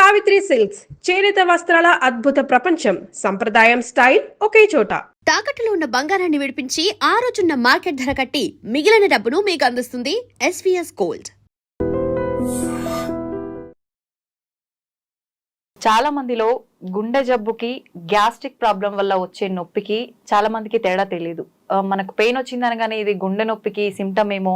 Savitri silks చేనేత వస్త్రాల అద్భుత ప్రపంచం. సంప్రదాయం స్టైల్ ఒకే చోట. తాకట్టులో ఉన్న బంగారాన్ని విడిపించి ఆ రోజున్న మార్కెట్ ధర కట్టి మిగిలిన డబ్బును మీకు అందిస్తుంది SVS గోల్డ్. చాలా మందిలో గుండె జబ్బుకి గ్యాస్ట్రిక్ ప్రాబ్లం వల్ల వచ్చే నొప్పికి చాలా మందికి తేడా తెలియదు. మనకు పెయిన్ వచ్చింది అనగానే ఇది గుండె నొప్పికి సిమ్టమ్ ఏమో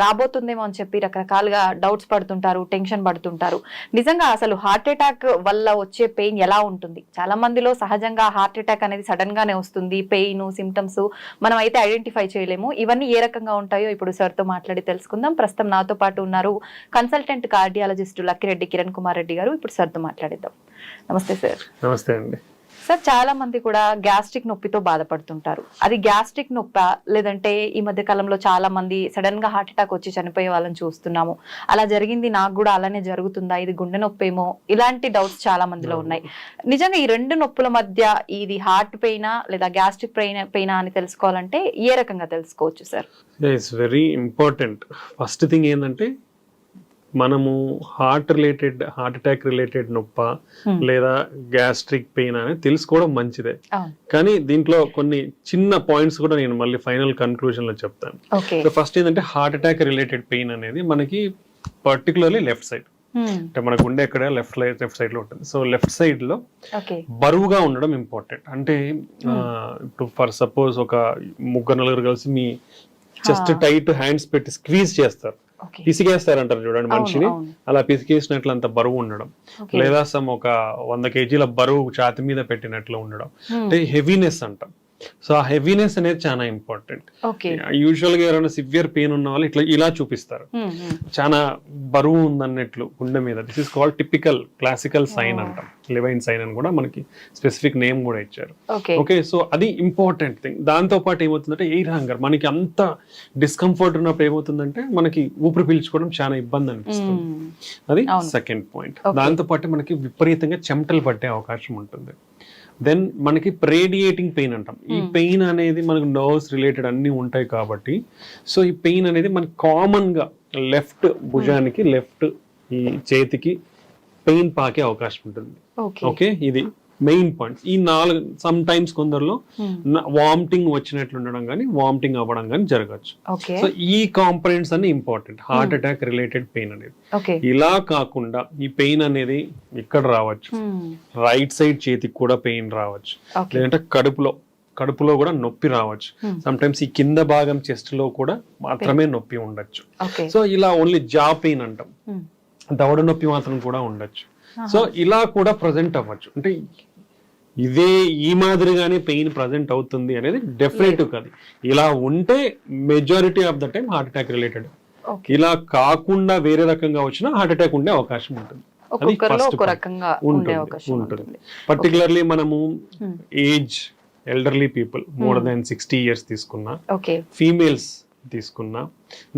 రాబోతుందేమో అని చెప్పి రకరకాలుగా డౌట్స్ పడుతుంటారు, టెన్షన్ పడుతుంటారు. నిజంగా అసలు హార్ట్ అటాక్ వల్ల వచ్చే పెయిన్ ఎలా ఉంటుంది? చాలా మందిలో సహజంగా హార్ట్ అటాక్ అనేది సడన్ గానే వస్తుంది. పెయిన్ సిమ్టమ్స్ మనం అయితే ఐడెంటిఫై చేయలేము. ఇవన్నీ ఏ రకంగా ఉంటాయో ఇప్పుడు సార్తో మాట్లాడి తెలుసుకుందాం. ప్రస్తుతం నాతో పాటు ఉన్నారు కన్సల్టెంట్ కార్డియాలజిస్ట్ లక్కిరెడ్డి కిరణ్ కుమార్ రెడ్డి గారు. ఇప్పుడు సార్తో మాట్లాడిద్దాం. నమస్తే సార్. నమస్తే అండి. సార్, చాలా మంది కూడా గ్యాస్ట్రిక్ నొప్పితో బాధపడుతుంటారు. అది గ్యాస్ట్రిక్ నొప్పా, లేదంటే ఈ మధ్య కాలంలో చాలా మంది సడన్ గా హార్ట్ అటాక్ వచ్చి చనిపోయే వాళ్ళని చూస్తున్నాము. అలా జరిగింది, నాకు కూడా అలానే జరుగుతుందా, ఇది గుండె నొప్పి ఏమో, ఇలాంటి డౌట్స్ చాలా మందిలో ఉన్నాయి. నిజంగా ఈ రెండు నొప్పుల మధ్య ఇది హార్ట్ పెయినా లేదా గ్యాస్ట్రిక్ పెయినా అని తెలుసుకోవాలంటే ఏ రకంగా తెలుసుకోవచ్చు sir? It's very important. First thing ఏంటంటే మనము హార్ట్ అటాక్ రిలేటెడ్ నొప్ప లేదా గ్యాస్ట్రిక్ పెయిన్ అనేది తెలుసుకోవడం మంచిదే. కానీ దీంట్లో కొన్ని చిన్న పాయింట్స్ కూడా నేను మళ్ళీ ఫైనల్ కన్క్లూజన్ లో చెప్తాను. ఫస్ట్ ఏంటంటే హార్ట్ అటాక్ రిలేటెడ్ పెయిన్ అనేది మనకి పర్టికులర్లీ లెఫ్ట్ సైడ్, అంటే మన గుండె ఎక్కడ లెఫ్ట్ సైడ్ లో ఉంటుంది. సో లెఫ్ట్ సైడ్ లో బరువుగా ఉండడం ఇంపార్టెంట్. అంటే ఇప్పుడు ఫర్ సపోజ్ ఒక నలుగురు కలిసి మీ చెస్ట్ టైట్ హ్యాండ్స్ పెట్టి స్క్వీజ్ చేస్తారు, పిసికేస్తారంటారు చూడండి మనిషిని, అలా పిసికేసినట్లు అంత బరువు ఉండడం, లేదా ఒక 100 kg బరువు ఛాతి మీద పెట్టినట్లు ఉండడం, అంటే హెవీనెస్ అంటాం. సో ఆ హెవీనెస్ అనేది చాలా ఇంపార్టెంట్. యూజువల్ గా ఎవరైనా సివియర్ పెయిన్ ఉన్న వాళ్ళు ఇలా చూపిస్తారు, చాలా బరువు ఉందన్నట్లు గుండె మీద. This is called typical classical sign అంటాం. లెవైన్ సైన్ అని కూడా మనకి స్పెసిఫిక్ నేమ్ కూడా ఇచ్చారు. ఓకే, సో అది ఇంపార్టెంట్ థింగ్. దాంతో పాటు ఏమవుతుందంటే ఎయిర్ హంగర్. మనకి అంత డిస్కంఫర్ట్ ఉన్నప్పుడు ఏమవుతుందంటే మనకి ఊపిరి పీల్చుకోవడం చాలా ఇబ్బంది అనిపిస్తుంది. అది సెకండ్ పాయింట్. దాంతో పాటు మనకి విపరీతంగా చెమటలు పట్టే అవకాశం ఉంటుంది. దెన్ మనకి రేడియేటింగ్ పెయిన్ అంటాం. ఈ పెయిన్ అనేది మనకు నర్వ్స్ రిలేటెడ్ అన్ని ఉంటాయి కాబట్టి, సో ఈ పెయిన్ అనేది మనకి కామన్ గా లెఫ్ట్ భుజానికి, లెఫ్ట్ ఈ చేతికి పెయిన్ పాకే అవకాశం ఉంటుంది. ఓకే, ఇది మెయిన్ పాయింట్. ఈ 4 సమ్ టైమ్స్ కొందరిలో వామిటింగ్ వచ్చినట్లు ఉండడం కానీ వామిటింగ్ అవ్వడం కానీ జరగచ్చు. సో ఈ కాంపనెంట్స్ అన్ని important heart attack related pain అనేది. ఇలా కాకుండా ఈ పెయిన్ అనేది ఇక్కడ రావచ్చు, రైట్ సైడ్ చేతికి కూడా పెయిన్ రావచ్చు, లేదంటే కడుపులో కూడా నొప్పి రావచ్చు. సమ్ టైమ్స్ ఈ కింద భాగం చెస్ట్ లో కూడా మాత్రమే నొప్పి ఉండొచ్చు. సో ఇలా ఓన్లీ జా పెయిన్ అంటాం, దవడ నొప్పి మాత్రం కూడా ఉండొచ్చు. సో ఇలా కూడా ప్రజెంట్ అవ్వచ్చు. అంటే ఇదే ఈ మాదిరిగానే పెయిన్ ప్రజెంట్ అవుతుంది అనేది డెఫినెట్ కాదు. ఇలా ఉంటే majority of the time heart attack related. ఇలా కాకుండా వేరే రకంగా వచ్చినా హార్ట్ అటాక్ ఉండే అవకాశం ఉంటుంది. అది ఉంటుంది. పర్టికులర్లీ మనము age elderly people more than 60 years తీసుకున్నా, ఫీమేల్స్ తీసుకున్నా,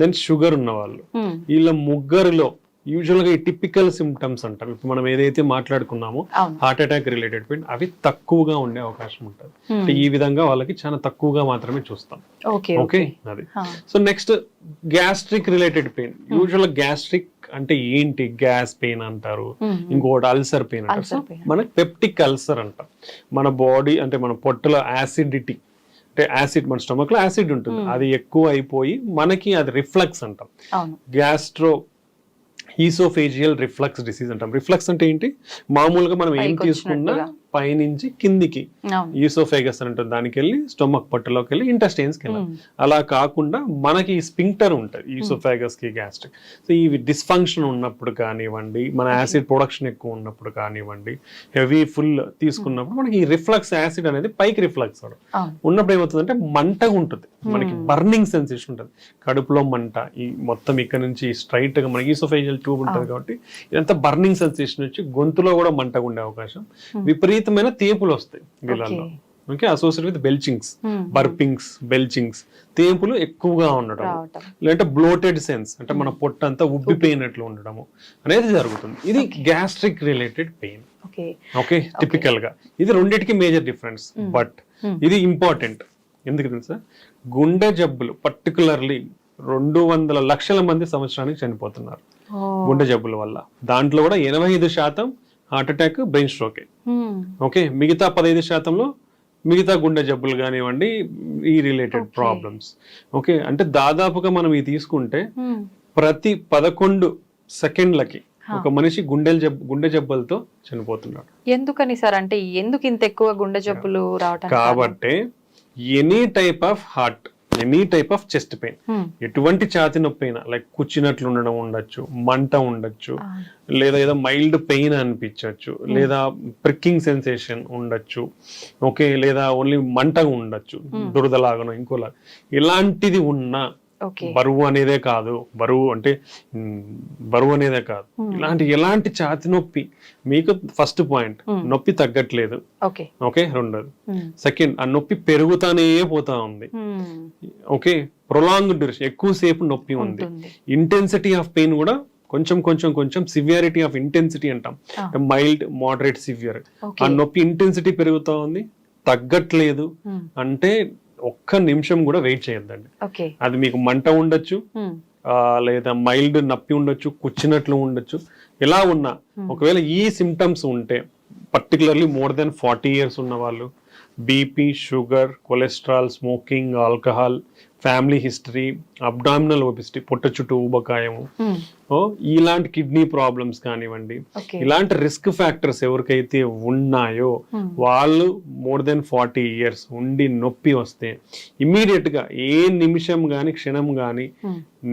దెన్ షుగర్ ఉన్న వాళ్ళు, వీళ్ళ ముగ్గురులో యూజువల్ గా ఈ టిపికల్ సిమ్టమ్స్ అంటారు. ఇప్పుడు మనం ఏదైతే మాట్లాడుకున్నామో హార్ట్ అటాక్ రిలేటెడ్ పెయిన్, అవి తక్కువగా ఉండే అవకాశం ఉంటుంది. అంటే ఈ విధంగా వాళ్ళకి చాలా తక్కువగా మాత్రమే చూస్తాం. ఓకే, అది. So next gastric related pain. Usual gastric అంటే ఏంటి? గ్యాస్ పెయిన్ అంటారు, ఇంకోటి అల్సర్ పెయిన్ అంటారు. సో మనకి పెప్టిక్ అల్సర్ అంటాం. మన బాడీ అంటే మన పొట్టలో యాసిడిటీ, అంటే యాసిడ్, మన స్టమక్ లో యాసిడ్ ఉంటుంది, అది ఎక్కువ అయిపోయి మనకి అది రిఫ్లక్స్ అంటాం. గ్యాస్ట్రో ఈసోఫేజియల్ రిఫ్లక్స్ డిసీజ్ అంటాం. రిఫ్లక్స్ అంటే ఏంటి? మామూలుగా మనం ఏం తీసుకున్నా పైనుంచి కిందికి ఈసోఫేగస్ అని ఉంటుంది, దానికి వెళ్ళి స్టొమక్ పొట్టలోకి వెళ్ళి ఇంటెస్టైన్స్ కి వెళ్ళాలి. అలా కాకుండా మనకి స్పింక్టర్ ఉంటుంది ఈసోఫేగస్ కి, గ్యాస్ట్రిక్. సో ఈ డిస్ఫంక్షన్ ఉన్నప్పుడు కానివ్వండి, మన యాసిడ్ ప్రొడక్షన్ ఎక్కువ ఉన్నప్పుడు కానివ్వండి, హెవీ ఫుల్ తీసుకున్నప్పుడు మనకి ఈ రిఫ్లక్స్ యాసిడ్ అనేది పైకి రిఫ్లక్స్ ఉన్నప్పుడు ఏమవుతుందంటే మంటగా ఉంటుంది, మనకి బర్నింగ్ సెన్సేషన్ ఉంటుంది, కడుపులో మంట. ఈ మొత్తం ఇక్కడ నుంచి స్ట్రైట్ గా మనకి ఈసోఫేజియల్ ట్యూబ్ ఉంటుంది కాబట్టి ఇదంతా బర్నింగ్ సెన్సేషన్ వచ్చి గొంతులో కూడా మంటగా ఉండే అవకాశం, విపరీతమైన తేపులు వస్తాయి వీళ్ళల్లో. Okay, associate with belchings, burpings, belchings, తేపులు ఎక్కువగా ఉండడం, లేదంటే బ్లోటెడ్ సెన్స్ అంటే మన పొట్ట అంతా ఉబ్బిపోయినట్లు ఉండడము అనేది జరుగుతుంది. ఇది gastric related pain. Okay, typical గా ఇది రెండింటికి మేజర్ డిఫరెన్స్. బట్ ఇది ఇంపార్టెంట్. ఎందుకు తెలుసా? గుండె జబ్బులు పర్టికులర్లీ 200 లక్షల మంది సంవత్సరానికి చనిపోతున్నారు గుండె జబ్బుల వల్ల. దాంట్లో కూడా 85% హార్ట్ అటాక్, బ్రెయిన్ స్ట్రోకే. ఓకే, మిగతా 15% మిగతా గుండె జబ్బులు కానివ్వండి, ఈ రిలేటెడ్ ప్రాబ్లమ్స్. ఓకే, అంటే దాదాపుగా మనం ఇది తీసుకుంటే ప్రతి 11 సెకండ్లకి ఒక మనిషి గుండె జబ్బులతో చనిపోతున్నాడు. ఎందుకని సార్? అంటే ఎందుకు ఇంత ఎక్కువ గుండె జబ్బులు రావటం? కాబట్టి any type of heart, any type of chest pain, ఎటువంటి ఛాతి నొప్పి అయినా, లైక్ కూర్చున్నట్లు ఉండడం ఉండొచ్చు, మంట ఉండొచ్చు, లేదా ఏదో మైల్డ్ పెయిన్ అనిపించవచ్చు, లేదా ప్రిక్కింగ్ సెన్సేషన్ ఉండొచ్చు, ఓకే, లేదా ఓన్లీ మంట ఉండొచ్చు, దురదలాగనో ఇంకోలాగా, ఇలాంటిది ఉన్నా బరువు అనేదే కాదు, ఎలాంటి ఛాతి నొప్పి మీకు ఫస్ట్ పాయింట్, నొప్పి తగ్గట్లేదు. ఓకే, రెండోది, సెకండ్, ఆ నొప్పి పెరుగుతానే పోతా ఉంది. ఓకే, ప్రొలాంగ్ డ్యూరేషన్, ఎక్కువసేపు నొప్పి ఉంది. ఇంటెన్సిటీ ఆఫ్ పెయిన్ కూడా కొంచెం సివియారిటీ ఆఫ్ ఇంటెన్సిటీ అంటాం, మైల్డ్, మోడరేట్, సివియర్. ఆ నొప్పి ఇంటెన్సిటీ పెరుగుతా ఉంది, తగ్గట్లేదు అంటే ఒక్క నిమిషం కూడా వెయిట్ చేయొద్దండి. అది మీకు మంట ఉండొచ్చు, లేదా మైల్డ్ నొప్పి ఉండొచ్చు, కూర్చున్నట్లు ఉండొచ్చు. ఎలా ఉన్నా ఒకవేళ ఈ సిమ్టమ్స్ ఉంటే, పర్టికులర్లీ మోర్ దెన్ 40 years ఉన్న వాళ్ళు, BP, sugar, cholesterol, smoking, alcohol, family history, abdominal obesity, పొట్ట చుట్టూ ఊబకాయము, ఇలాంటి కిడ్నీ ప్రాబ్లమ్స్ కానివ్వండి, ఇలాంటి రిస్క్ ఫ్యాక్టర్స్ ఎవరికైతే ఉన్నాయో వాళ్ళు మోర్ దెన్ 40 years ఉండి నొప్పి వస్తే ఇమ్మీడియట్ గా ఏ నిమిషం గాని క్షణం గాని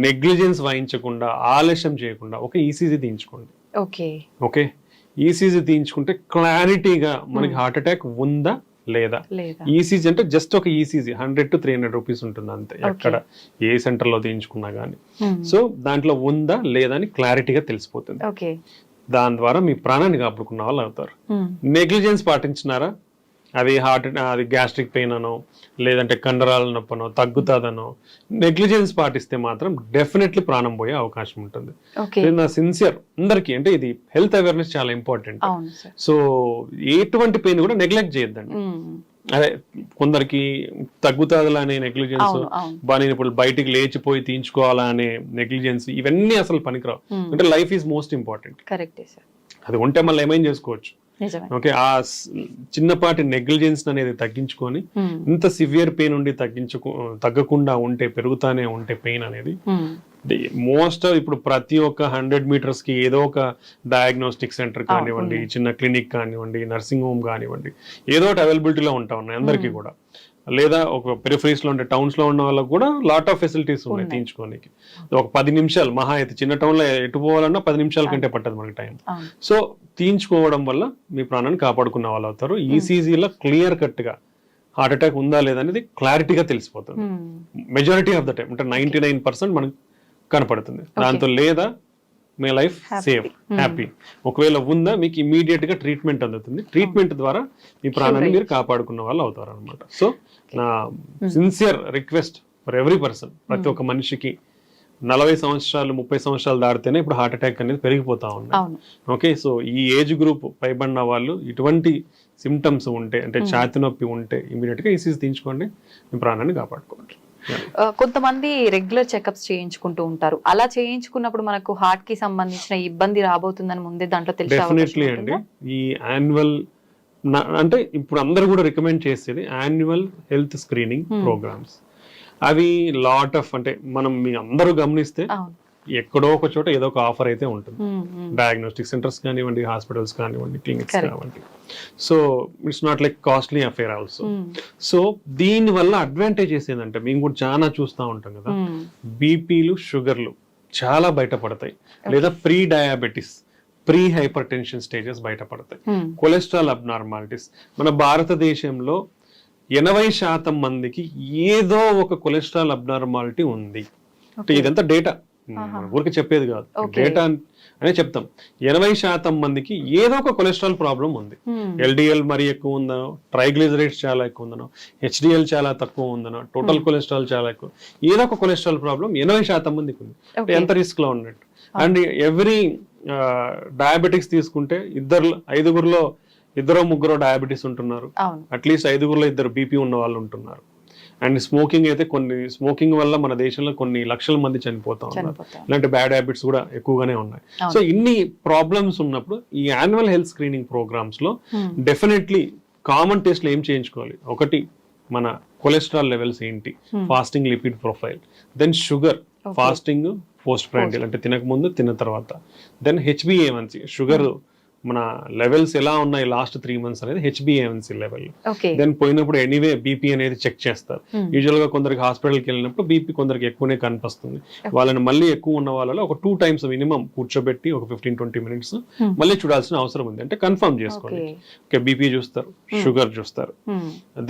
నెగ్లిజెన్స్ వహించకుండా, ఆలస్యం చేయకుండా ఒక ఈసీజీ తీయించుకోండి. ఓకే, ఈసీజీ తీయించుకుంటే క్లారిటీగా మనకి హార్ట్ అటాక్ ఉందా లేదా. ఈసీజీ అంటే జస్ట్ ఒక ఈసీజీ 100 to 300 rupees ఉంటుంది అంతే, ఎక్కడ ఏ సెంటర్ లో తీయించుకున్నా గానీ. సో దాంట్లో ఉందా లేదా అని క్లారిటీగా తెలిసిపోతుంది. దాని ద్వారా మీ ప్రాణాన్ని కాపాడుకున్న వాళ్ళు అవుతారు. నెగ్లిజెన్స్ పాటించినారా, అది అది గ్యాస్ట్రిక్ పెయిన్ అనో, లేదంటే కండరాల నొప్పనో, తగ్గుతాదనో నెగ్లిజెన్స్ పాటిస్తే మాత్రం డెఫినెట్లీ ప్రాణం పోయే అవకాశం ఉంటుంది. నా సిన్సియర్ అందరికి, అంటే ఇది హెల్త్ అవేర్నెస్ చాలా ఇంపార్టెంట్. సో ఎటువంటి పెయిన్ కూడా నెగ్లెక్ట్ చేయొద్దండి. అదే కొందరికి తగ్గుతాదలా అనే నెగ్లిజెన్స్, నేను ఇప్పుడు బయటికి లేచిపోయి తీయించుకోవాలా అనే నెగ్లిజెన్స్, ఇవన్నీ అసలు పనికిరావు. అంటే లైఫ్ ఈజ్ మోస్ట్ ఇంపార్టెంట్. అది ఉంటే మళ్ళీ ఏమైనా చేసుకోవచ్చు. ఓకే, ఆ చిన్నపాటి నెగ్లిజెన్స్ అనేది తగ్గించుకొని, ఇంత సివియర్ పెయిన్ ఉండి తగ్గకుండా ఉంటే, పెరుగుతానే ఉంటే పెయిన్ అనేది మోస్ట్ ఇప్పుడు ప్రతి ఒక్క 100 meters కి ఏదో ఒక డయాగ్నోస్టిక్ సెంటర్ కానివ్వండి, చిన్న క్లినిక్ కానివ్వండి, నర్సింగ్ హోమ్ కానివ్వండి, ఏదో ఒకటి అవైలబిలిటీలో ఉంటా ఉన్నాయి అందరికీ కూడా. లేదా ఒక పెరిఫరీస్ లో ఉండే టౌన్స్ లో ఉన్న వాళ్ళకి కూడా లాట్ ఆఫ్ ఫెసిలిటీస్ ఉన్నాయి తీయించుకోనికి. ఒక 10 నిమిషాలు మహా అయితే, చిన్న టౌన్ లో ఎటు పోవాలన్నా 10 నిమిషాల కంటే పట్టదు మనకి టైం. సో తీయించుకోవడం వల్ల మీ ప్రాణాన్ని కాపాడుకున్న వాళ్ళు అవుతారు. ఈసీజీలో క్లియర్ కట్ గా హార్ట్ అటాక్ ఉందా లేదా అనేది క్లారిటీగా తెలిసిపోతుంది. మెజారిటీ ఆఫ్ ద టైం, అంటే 99% మనకు కనపడుతుంది. దాంతో లేదా మీ లైఫ్ సేఫ్, హ్యాపీ. ఒకవేళ ఉందా మీకు ఇమీడియట్ గా ట్రీట్మెంట్ అందుతుంది. ట్రీట్మెంట్ ద్వారా మీ ప్రాణాన్ని మీరు కాపాడుకున్న వాళ్ళు అవుతారు అనమాట. సో నా sincere request for every person, ప్రతి ఒక్క మనిషికి 40 సంవత్సరాలు 30 సంవత్సరాలు దాటితేనే ఇప్పుడు హార్ట్ అటాక్ అనేది పెరిగిపోతా ఉన్నాయి. ఓకే, సో ఈ ఏజ్ గ్రూప్ పైబడిన వాళ్ళు ఇటువంటి సిమ్టమ్స్ ఉంటే, అంటే ఛాతి నొప్పి ఉంటే ఇమీడియట్ గా ఈసీజీ తీయించుకోండి, మీ ప్రాణాన్ని కాపాడుకోండి. కొంతమంది రెగ్యులర్ చెకప్స్ చేయించుకుంటూ ఉంటారు. అలా చేయించుకున్నప్పుడు మనకు హార్ట్ కి సంబంధించిన ఇబ్బంది రాబోతుందని ముందే దాంట్లో డెఫినెట్లీ అండి. ఈ యాన్యువల్, అంటే ఇప్పుడు అందరూ కూడా రికమెండ్ చేసేది యాన్యువల్ హెల్త్ స్క్రీనింగ్ ప్రోగ్రామ్స్. అవి లాట్ ఆఫ్, అంటే మనం మీ అందరూ గమనిస్తే ఎక్కడో ఒక చోట ఏదో ఒక ఆఫర్ అయితే ఉంటుంది. డయాగ్నోస్టిక్ సెంటర్స్ కానివ్వండి, హాస్పిటల్స్ కానివ్వండి, క్లినిక్స్ కానివ్వండి. So it's not like costly affair also. So దీని వల్ల అడ్వాంటేజెస్ ఏంటంటే, మేము కూడా చాలా చూస్తూ ఉంటాం కదా, బీపీలు, షుగర్లు చాలా బయటపడతాయి, లేదా pre diabetes, pre hyper tension stages బయటపడతాయి. కొలెస్ట్రాల్ అబ్నార్మాలిటీస్, మన భారతదేశంలో 80% మందికి ఏదో ఒక కొలెస్ట్రాల్ అబ్నార్మాలిటీ ఉంది. ఇదంతా డేటా, ఊరికి చెప్పేది కాదు, డేటా అనే చెప్తాం. 80% మందికి ఏదో ఒక కొలెస్ట్రాల్ ప్రాబ్లం ఉంది. ఎల్డిఎల్ మరీ ఎక్కువ ఉందనో, ట్రైగ్లిజరైడ్స్ చాలా ఎక్కువ ఉందనో, హెచ్డిఎల్ చాలా తక్కువ ఉందనో, టోటల్ కొలెస్ట్రాల్ చాలా ఎక్కువ, ఏదో ఒక కొలెస్ట్రాల్ ప్రాబ్లం 80% మందికి ఉంది. ఎంత రిస్క్ లో ఉన్నట్టు. అండ్ ఎవ్రీ డయాబెటిక్స్ తీసుకుంటే 5-6 డయాబెటీస్ ఉంటున్నారు, అట్లీస్ట్ 5 2 బీపీ ఉన్న వాళ్ళు ఉంటున్నారు. అండ్ స్మోకింగ్ అయితే స్మోకింగ్ వల్ల మన దేశంలో కొన్ని లక్షల మంది చనిపోతా ఉన్నారు. ఇలాంటి బ్యాడ్ హ్యాబిట్స్ కూడా ఎక్కువగానే ఉన్నాయి. సో ఇన్ని ప్రాబ్లమ్స్ ఉన్నప్పుడు ఈ యాన్యువల్ హెల్త్ స్క్రీనింగ్ ప్రోగ్రామ్స్ లో డెఫినెట్లీ కామన్ టెస్ట్లు ఏం చేయించుకోవాలి? ఒకటి మన కొలెస్ట్రాల్ లెవెల్స్ ఏంటి, fasting lipid profile, then sugar, fasting post prandial అంటే తినక ముందు తిన్న తర్వాత, దెన్ హెచ్బిఏవన్సీ షుగర్ మన లెవెల్స్ ఎలా ఉన్నాయి లాస్ట్ 3 months అనేది హెచ్బిఏవన్సీ లెవెల్. దెన్ పోయినప్పుడు ఎనీవే బీపీ అనేది చెక్ చేస్తారు. యూజువల్ గా కొందరికి హాస్పిటల్కి వెళ్ళినప్పుడు బీపీ కొందరికి ఎక్కువనే కనిపిస్తుంది. వాళ్ళని మళ్ళీ ఎక్కువ ఉన్న వాళ్ళలో ఒక 2 times మినిమం కూర్చోబెట్టి ఒక 15-20 minutes మళ్ళీ చూడాల్సిన అవసరం ఉంది. అంటే కన్ఫర్మ్ చేసుకోండి. ఓకే, బీపీ చూస్తారు, షుగర్ చూస్తారు,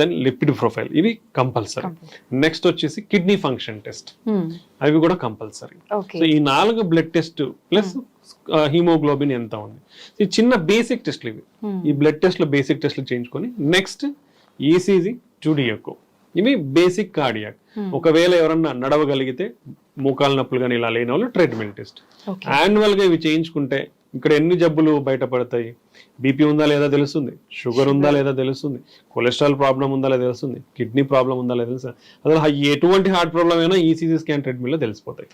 దెన్ లిపిడ్ ప్రొఫైల్, ఇవి కంపల్సరీ. నెక్స్ట్ వచ్చేసి కిడ్నీ ఫంక్షన్ టెస్ట్, అవి కూడా కంపల్సరీ. సో ఈ 4 బ్లడ్ టెస్ట్ ప్లస్ హీమోగ్లోబిన్ ఎంత ఉంది, ఈ చిన్న బేసిక్ టెస్ట్లు ఇవి. ఈ బ్లడ్ టెస్ట్ లో బేసిక్ టెస్ట్లు చేయించుకొని నెక్స్ట్ ఈసీజీ, 2D ఎకో, ఇవి బేసిక్ కార్డియాక్. ఒకవేళ ఎవరన్నా నడవగలిగితే మోకాలు నొప్పులు కానీ ఇలా లేని వాళ్ళు ట్రెడ్మిల్ టెస్ట్. యాన్యువల్ గా ఇవి చేయించుకుంటే ఇక్కడ ఎన్ని జబ్బులు బయటపడతాయి? బీపీ ఉందా లేదా తెలుస్తుంది, షుగర్ ఉందా లేదా తెలుస్తుంది, కొలెస్ట్రాల్ ప్రాబ్లం ఉందా లేదా తెలుస్తుంది, కిడ్నీ ప్రాబ్లం ఉందా లేదా తెలుస్తుంది. అసలు ఎటువంటి హార్ట్ ప్రాబ్లం అయినా ఈసీజీ స్కాన్ ట్రెడ్మిల్ లో తెలిసిపోతాయి.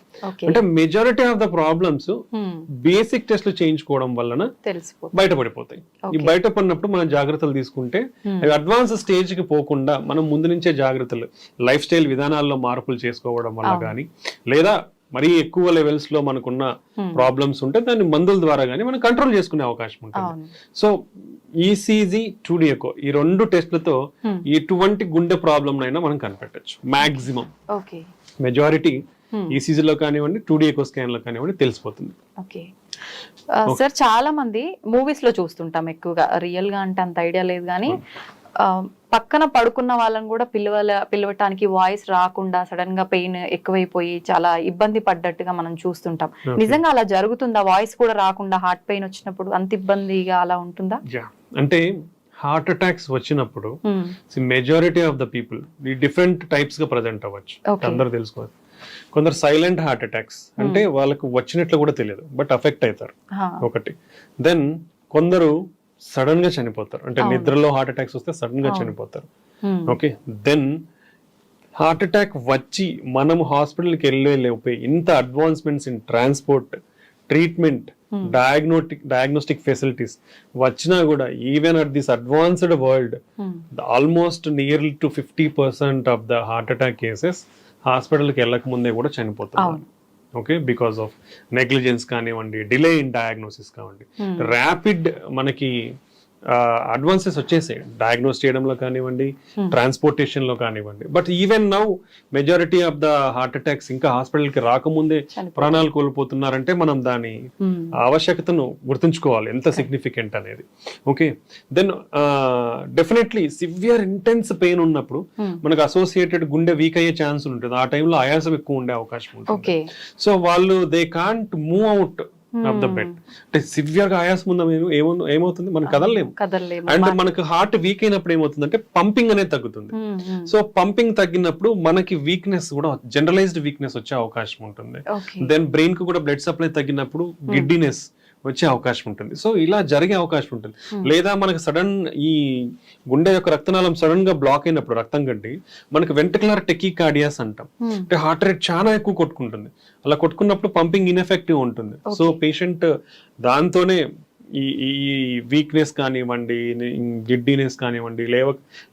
అంటే majority of the problems basic టెస్ట్లు చేయించుకోవడం వలన బయటపడిపోతాయి. ఈ బయటపడినప్పుడు మనం జాగ్రత్తలు తీసుకుంటే అవి అడ్వాన్స్ స్టేజ్ కి పోకుండా మనం ముందు నుంచే జాగ్రత్తలు, లైఫ్ స్టైల్ విధానాల్లో మార్పులు చేసుకోవడం వల్ల కానీ, లేదా మరీ ఎక్కువ లెవెల్స్ లో మనకున్న ప్రాబ్లమ్స్ ఉంటే దాన్ని మందుల ద్వారా కానీ మనం కంట్రోల్ చేసుకునే అవకాశం ఉంటుంది. సో ఈసీజీ, 2D ఎకో, ఈ 2 టెస్ట్లతో ఎటువంటి గుండె ప్రాబ్లం అయినా మనం కనిపెట్టచ్చు. మాక్సిమం మెజారిటీ ఈసీజీలో కానివ్వండి, 2D ఎకో స్కాన్ లో కానివ్వండి తెలిసిపోతుంది. సార్ చాలా మంది మూవీస్ లో చూస్తుంటాం ఎక్కువగా, రియల్ గా అంటే అంత ఐడియా లేదు కానీ పక్కన పడుకున్న వాళ్ళని కూడా పిలవటానికి వాయిస్ రాకుండా సడన్ గా పెయిన్ ఎక్కువైపోయి చాలా ఇబ్బంది పడ్డట్టుగా మనం చూస్తుంటాం. నిజంగా అలా జరుగుతుందా? వాయిస్ కూడా రాకుండా హార్ట్ పెయిన్ వచ్చినప్పుడు అంత ఇబ్బందిగా అలా ఉంటుందా? అంటే హార్ట్ అటాక్స్ వచ్చినప్పుడు majority of the people different types గా ప్రజెంట్ అవ్వచ్చు. అందరూ తెలుసుకోవాలి. కొందరు సైలెంట్ హార్ట్ అటాక్స్, అంటే వాళ్ళకు వచ్చినట్లు కూడా తెలియదు బట్ అఫెక్ట్ అవుతారు ఒకటి. దెన్ కొందరు సడన్ గా చనిపోతారు, అంటే నిద్రలో హార్ట్ అటాక్స్ వస్తే సడన్ గా చనిపోతారు. ఓకే, దెన్ హార్ట్ అటాక్ వచ్చి మనం హాస్పిటల్కి వెళ్ళే ఇంత advancements in transport, treatment, diagnostic facilities వచ్చినా కూడా even at this advanced world almost nearly to 50% of the heart attack cases హాస్పిటల్కి వెళ్ళక ముందే కూడా చనిపోతున్నారు. ఓకే, బికాస్ ఆఫ్ నెగ్లిజెన్స్ కానివ్వండి, డిలే ఇన్ డయాగ్నోసిస్ కానివ్వండి, ర్యాపిడ్ మనకి అడ్వాన్సెస్ వచ్చేసాయి డయాగ్నోస్ చేయడంలో కానివ్వండి, ట్రాన్స్పోర్టేషన్ లో కానివ్వండి. But even now majority of the heart attacks ఇంకా హాస్పిటల్ కి రాకముందే ప్రాణాలు కోల్పోతున్నారంటే మనం దాని ఆవశ్యకతను గుర్తుంచుకోవాలి, ఎంత సిగ్నిఫికెంట్ అనేది. Okay, then definitely severe intense pain ఉన్నప్పుడు మనకు అసోసియేటెడ్ గుండె వీక్ అయ్యే ఛాన్స్ ఉంటుంది. ఆ టైంలో ఆయాసం ఎక్కువ ఉండే అవకాశం ఉంటుంది. సో వాళ్ళు they can't move out of the bed. అంటే సివియర్ గా ఆయాసం ఉందా ఏమవుతుంది, మనం కదలలేము. అండ్ మనకు హార్ట్ వీక్ అయినప్పుడు ఏమవుతుంది అంటే పంపింగ్ అనేది తగ్గుతుంది. సో పంపింగ్ తగ్గినప్పుడు మనకి వీక్నెస్ కూడా, జనరలైజ్డ్ వీక్నెస్ వచ్చే అవకాశం ఉంటుంది. దెన్ బ్రెయిన్ కు కూడా బ్లడ్ సప్లై తగ్గినప్పుడు గిడ్డినెస్ వచ్చే అవకాశం ఉంటుంది. సో ఇలా జరిగే అవకాశం ఉంటుంది. లేదా మనకు సడన్ ఈ గుండె యొక్క రక్తనాళం సడన్ గా బ్లాక్ అయినప్పుడు రక్తం గడ్డి మనకు వెంట్రికులర్ టెకీకార్డియాస్ అంటాం. అంటే హార్ట్ రేట్ చాలా ఎక్కువ కొట్టుకుంటుంది. అలా కొట్టుకున్నప్పుడు పంపింగ్ ఇన్ఎఫెక్టివ్ ఉంటుంది. సో పేషెంట్ దాంతోనే ఈ వీక్నెస్ కానివ్వండి, గిడ్డీనెస్ కానివ్వండి,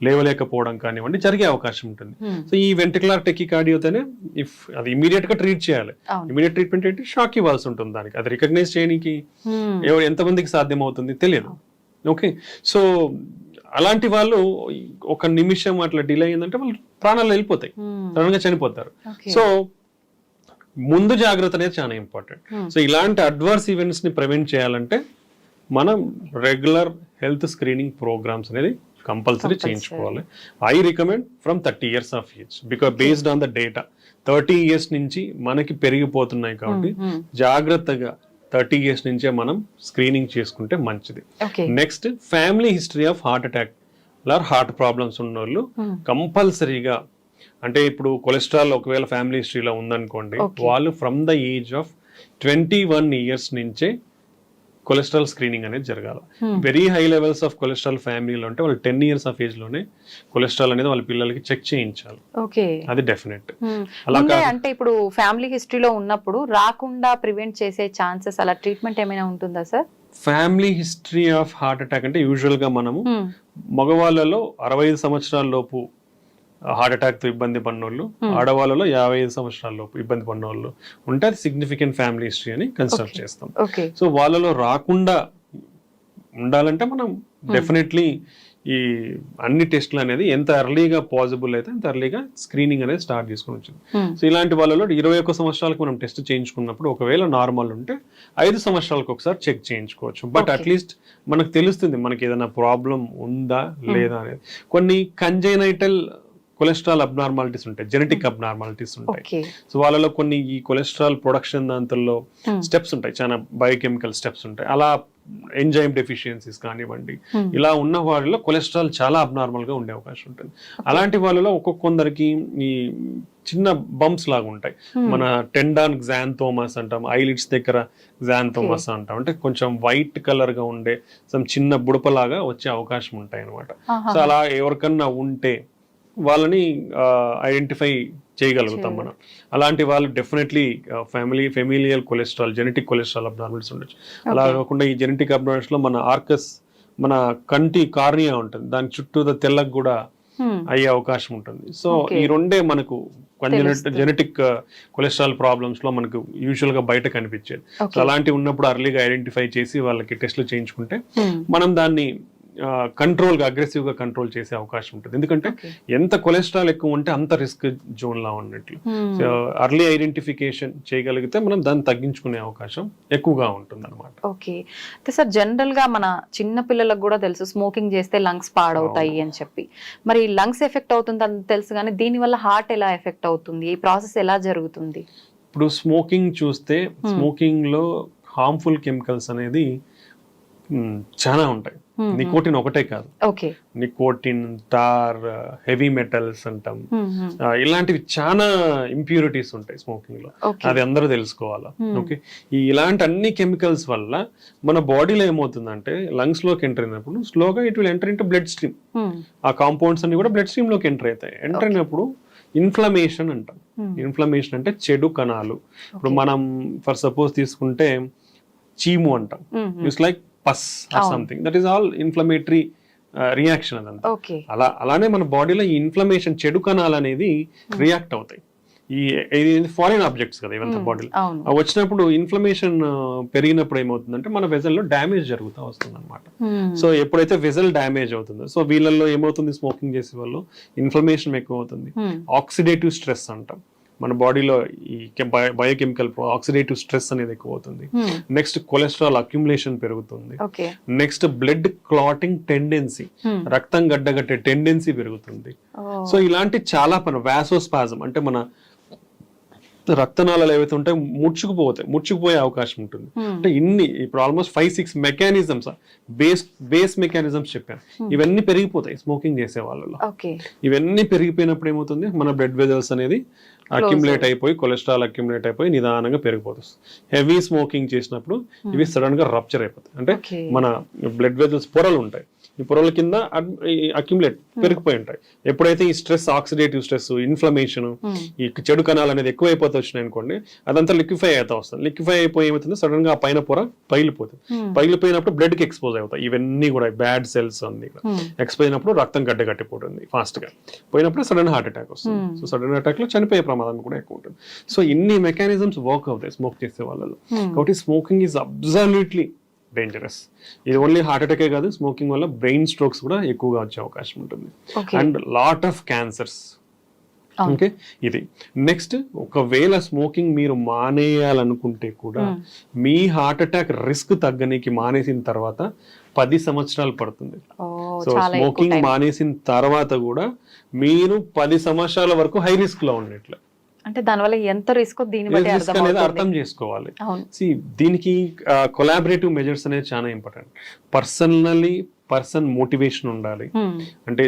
లేవలేకపోవడం కానివ్వండి జరిగే అవకాశం ఉంటుంది. సో ఈ వెంట్రికులర్ టెకీకార్డియాతోనే ఇఫ్ అది ఇమీడియట్ గా ట్రీట్ చేయాలి. ఇమీడియట్ ట్రీట్మెంట్ ఏంటి, షాక్ ఇవ్వాల్సి ఉంటుంది. దానికి అది రికగ్నైజ్ చేయడానికి ఎంతమందికి సాధ్యం అవుతుంది తెలియదు. ఓకే, సో అలాంటి వాళ్ళు ఒక నిమిషం అట్లా డిలే అయిందంటే వాళ్ళు ప్రాణాలు వెళ్ళిపోతాయి, సడన్ గా చనిపోతారు. సో ముందు జాగ్రత్త అనేది చాలా ఇంపార్టెంట్. సో ఇలాంటి అడ్వర్స్ ఈవెంట్స్ ని ప్రివెంట్ చేయాలంటే మనం రెగ్యులర్ హెల్త్ స్క్రీనింగ్ ప్రోగ్రామ్స్ అనేది కంపల్సరీ చేయించుకోవాలి. I recommend from 30 years of age, because based on the data 30 years నుంచి మనకి పెరిగిపోతున్నాయి కాబట్టి జాగ్రత్తగా 30 years నుంచే మనం స్క్రీనింగ్ చేసుకుంటే మంచిది. Next family history of heart attack or heart problems ఉన్న వాళ్ళు కంపల్సరీగా, అంటే ఇప్పుడు కొలెస్ట్రాల్ ఒకవేళ ఫ్యామిలీ హిస్టరీలో ఉందనుకోండి, వాళ్ళు from the age of 21 years నుంచే కొలెస్ట్రాల్ స్క్రీనింగ్ అనేది జరగాలి. Very high levels of cholesterol ఫ్యామిలీలో అంటే వాళ్ళు 10 years ఆఫ్ ఏజ్ లోనే కొలెస్ట్రాల్ అనేది వాళ్ళ పిల్లలకి చెక్ చేయించాలి. ఓకే, అది డెఫినెట్. అంటే ఇప్పుడు ఫ్యామిలీ హిస్టరీలో ఉన్నప్పుడు రాకుండా ప్రివెంట్ చేసే ఛాన్సెస్, అలా ట్రీట్మెంట్ ఏమైనా ఉంటుందా sir? Family history of heart attack అంటే యూజువల్ గా మనము మగవాళ్ళలో 65 సంవత్సరాల లోపు హార్ట్ అటాక్ తో ఇబ్బంది పడినోళ్ళు, ఆడవాళ్ళలో 55 సంవత్సరాల లోపు ఇబ్బంది పడినోళ్ళు ఉంటే అది సిగ్నిఫికెంట్ ఫ్యామిలీ హిస్టరీ అని కన్సిడర్ చేస్తాం. సో వాళ్ళలో రాకుండా ఉండాలంటే మనం డెఫినెట్లీ ఈ అన్ని టెస్టులు అనేది ఎంత ఎర్లీగా పాసిబుల్ అయితే అంత ఎర్లీగా స్క్రీనింగ్ అనేది స్టార్ట్ చేసుకుని వచ్చింది. సో ఇలాంటి వాళ్ళలో 21 సంవత్సరాలకు మనం టెస్ట్ చేయించుకున్నప్పుడు ఒకవేళ నార్మల్ ఉంటే 5 సంవత్సరాలకు ఒకసారి చెక్ చేయించుకోవచ్చు. బట్ అట్లీస్ట్ మనకు తెలుస్తుంది మనకి ఏదైనా ప్రాబ్లం ఉందా లేదా అనేది. కొన్ని కంజైనైటల్ కొలెస్ట్రాల్ అబ్నార్మాలిటీస్ ఉంటాయి, జెనెటిక్ అబ్నార్మాలిటీస్ ఉంటాయి. సో వాళ్ళలో కొన్ని ఈ కొలెస్ట్రాల్ ప్రొడక్షన్ దాంట్లో స్టెప్స్ ఉంటాయి, చాలా బయోకెమికల్ స్టెప్స్ ఉంటాయి. అలా ఎంజైమ్ డెఫిషియన్సీస్ కానివ్వండి, ఇలా ఉన్న వాళ్ళలో కొలెస్ట్రాల్ చాలా అబ్నార్మల్ గా ఉండే అవకాశం ఉంటుంది. అలాంటి వాళ్ళలో ఒక్కొక్కరికి ఈ చిన్న బంప్స్ లాగా ఉంటాయి. మన టెండాన్ గ్జాంథోమస్ అంటాం, ఐలిడ్స్ దగ్గర గ్జాంథోమస్ అంటాం. అంటే కొంచెం వైట్ కలర్ గా ఉండే సమ్ చిన్న బుడపలాగా వచ్చే అవకాశం ఉంటాయి అనమాట. సో అలా ఎవరికన్నా ఉంటే వాళ్ళని ఐడెంటిఫై చేయగలుగుతాం మనం. అలాంటి వాళ్ళు definitely familial cholesterol, genetic cholesterol abnormals ఉండొచ్చు. అలా కాకుండా ఈ జెనెటిక్ అబ్నార్మల్స్ లో మన ఆర్కస్, మన కంటి కార్నియా ఉంటుంది, దాని చుట్టూ తెల్లకి కూడా అయ్యే అవకాశం ఉంటుంది. సో ఈ రెండే మనకు జెనెటిక్ కొలెస్ట్రాల్ ప్రాబ్లమ్స్ లో మనకు యూజువల్ గా బయట కనిపించేది. సో అలాంటివి ఉన్నప్పుడు అర్లీగా ఐడెంటిఫై చేసి వాళ్ళకి టెస్ట్లు చేయించుకుంటే మనం దాన్ని కంట్రోల్ గా, అగ్రెసివ్ గా కంట్రోల్ చేసే అవకాశం ఉంటుంది. ఎందుకంటే ఎంత కొలెస్ట్రాల్ ఎక్కువ ఉంటే అంత రిస్క్ జోన్ లా ఉన్నట్లు. సో అర్లీ ఐడెంటిఫికేషన్ చేయగలిగితే మనం దాన్ని తగ్గించుకునే అవకాశం ఎక్కువగా ఉంటుంది అనమాట. ఓకే సార్, జనరల్ గా మన చిన్న పిల్లలకు కూడా తెలుసు స్మోకింగ్ చేస్తే లంగ్స్ పాడవుతాయి అని చెప్పి. మరి లంగ్స్ ఎఫెక్ట్ అవుతుంది అని తెలుసు, కానీ దీని వల్ల హార్ట్ ఎలా ఎఫెక్ట్ అవుతుంది, ఈ ప్రాసెస్ ఎలా జరుగుతుంది? ఇప్పుడు స్మోకింగ్ చూస్తే స్మోకింగ్ లో హార్మ్ఫుల్ కెమికల్స్ అనేది చాలా ఉంటాయి. నికోటిన్ ఒకటే కాదు, నికోటిన్, టార్, హెవీ మెటల్స్ అంటాం, ఇలాంటివి చాలా ఇంప్యూరిటీస్ ఉంటాయి స్మోకింగ్ లో. అది అందరూ తెలుసుకోవాలా. ఓకే, ఇలాంటి అన్ని కెమికల్స్ వల్ల మన బాడీలో ఏమవుతుందంటే లంగ్స్ లోకి ఎంటర్ అయినప్పుడు స్లోగా it will enter into blood stream. ఆ కాంపౌండ్స్ అన్ని కూడా బ్లడ్ స్ట్రీమ్ లోకి ఎంటర్ అవుతాయి. ఎంటర్ అయినప్పుడు ఇన్ఫ్లమేషన్ అంటాం. ఇన్ఫ్లమేషన్ అంటే చెడు కణాలు. ఇప్పుడు మనం ఫర్ సపోజ్ తీసుకుంటే చీము అంటాం, it's like pus or something, that is all inflammatory reaction అదంతా. అలానే మన బాడీలో ఈ ఇన్ఫ్లమేషన్, చెడు కణాలు అనేది రియాక్ట్ అవుతాయి. ఈ ఫారిన్ ఆబ్జెక్ట్స్ కదా ఇవంతా బాడీలో వచ్చినప్పుడు ఇన్ఫ్లమేషన్ పెరిగినప్పుడు ఏమవుతుందంటే మన వెజల్ లో డ్యామేజ్ జరుగుతూ వస్తుంది అనమాట. సో ఎప్పుడైతే వెజల్ డ్యామేజ్ అవుతుందో, సో వీళ్ళల్లో ఏమవుతుంది, స్మోకింగ్ చేసే వాళ్ళు ఇన్ఫ్లమేషన్ ఎక్కువ అవుతుంది. ఆక్సిడేటివ్ స్ట్రెస్ అంటాం, మన బాడీలో ఈ బయోకెమికల్ ఆక్సిడేటివ్ స్ట్రెస్ అనేది ఎక్కువ అవుతుంది. నెక్స్ట్ కొలెస్ట్రాల్ అక్యుములేషన్ పెరుగుతుంది. నెక్స్ట్ బ్లడ్ క్లాటింగ్ టెండెన్సీ, రక్తం గడ్డగట్టే టెండెన్సీ పెరుగుతుంది. సో ఇలాంటి చాలా వాసోస్పాజం అంటే మన రక్తనాళాలు ఏవైతే ఉంటాయో ముడుచుకుపోయే అవకాశం ఉంటుంది. అంటే ఇప్పుడు ఆల్మోస్ట్ 5-6 మెకానిజమ్స్, బేస్ మెకానిజమ్స్ చెప్పాను, ఇవన్నీ పెరిగిపోతాయి స్మోకింగ్ చేసే వాళ్ళలో. ఇవన్నీ పెరిగిపోయినప్పుడు ఏమవుతుంది, మన బ్లడ్ వెజల్స్ అనేది అక్యుములేట్ అయిపోయి, కొలెస్ట్రాల్ అక్యుములేట్ అయిపోయి నిదానంగా పెరిగిపోతుంది. హెవీ స్మోకింగ్ చేసినప్పుడు ఇవి సడన్ గా రప్చర్ అయిపోతాయి. అంటే మన బ్లడ్ వెజల్స్ పొరలు ఉంటాయి, ఈ పొరల కింద అక్యుములేట్ పెరిగిపోయి ఉంటాయి. ఎప్పుడైతే ఈ స్ట్రెస్, ఆక్సిడేటివ్ స్ట్రెస్, ఇన్ఫ్లమేషన్, ఈ చెడు కణాలు అనేది ఎక్కువైపోతే వచ్చినాయి అనుకోండి, అదంతా లిక్విఫై అవుతా వస్తుంది. లిక్విఫై అయిపోయి ఏమవుతుంది, సడన్ గా ఆ పైన పొర పగిలిపోతుంది. పగిలిపోయినప్పుడు బ్లడ్ కి ఎక్స్పోజ్ అవుతాయి. ఇవన్నీ కూడా బ్యాడ్ సెల్స్ అన్ని ఎక్స్పోజ్ అయినప్పుడు రక్తం గడ్డగట్టిపోతుంది ఫాస్ట్ గా. పోయినప్పుడు సడన్ హార్ట్ అటాక్ వస్తుంది. సో సడన్ అటాక్ లో చనిపోయే ప్రమాదం కూడా ఎక్కువ ఉంటుంది. సో ఇన్ని మెకానిజమ్స్ వర్క్ అవుతాయి స్మోక్ చేసే వాళ్ళలో. కాబట్టి స్మోకింగ్ ఈజ్ అబ్సల్యూట్లీ డేంజరస్. ఇది ఓన్లీ హార్ట్ అటాకే కాదు, స్మోకింగ్ వల్ల బ్రెయిన్ స్ట్రోక్స్ కూడా ఎక్కువగా వచ్చే అవకాశం ఉంటుంది. And lot of cancers. Okay, ఇది నెక్స్ట్. ఒకవేళ స్మోకింగ్ మీరు మానేయాలనుకుంటే కూడా మీ హార్ట్ అటాక్ రిస్క్ తగ్గనికి మానేసిన తర్వాత 10 సంవత్సరాలు పడుతుంది. సో స్మోకింగ్ మానేసిన తర్వాత కూడా మీరు 10 సంవత్సరాల వరకు హై రిస్క్ లో ఉన్నట్లు. అంటే దానివల్ల ఎంత రిస్క్ అనేది అర్థం చేసుకోవాలి. దీనికి కొలాబరేటివ్ మెజర్స్ అనేది చాలా ఇంపార్టెంట్. పర్సన్ మోటివేషన్ ఉండాలి, అంటే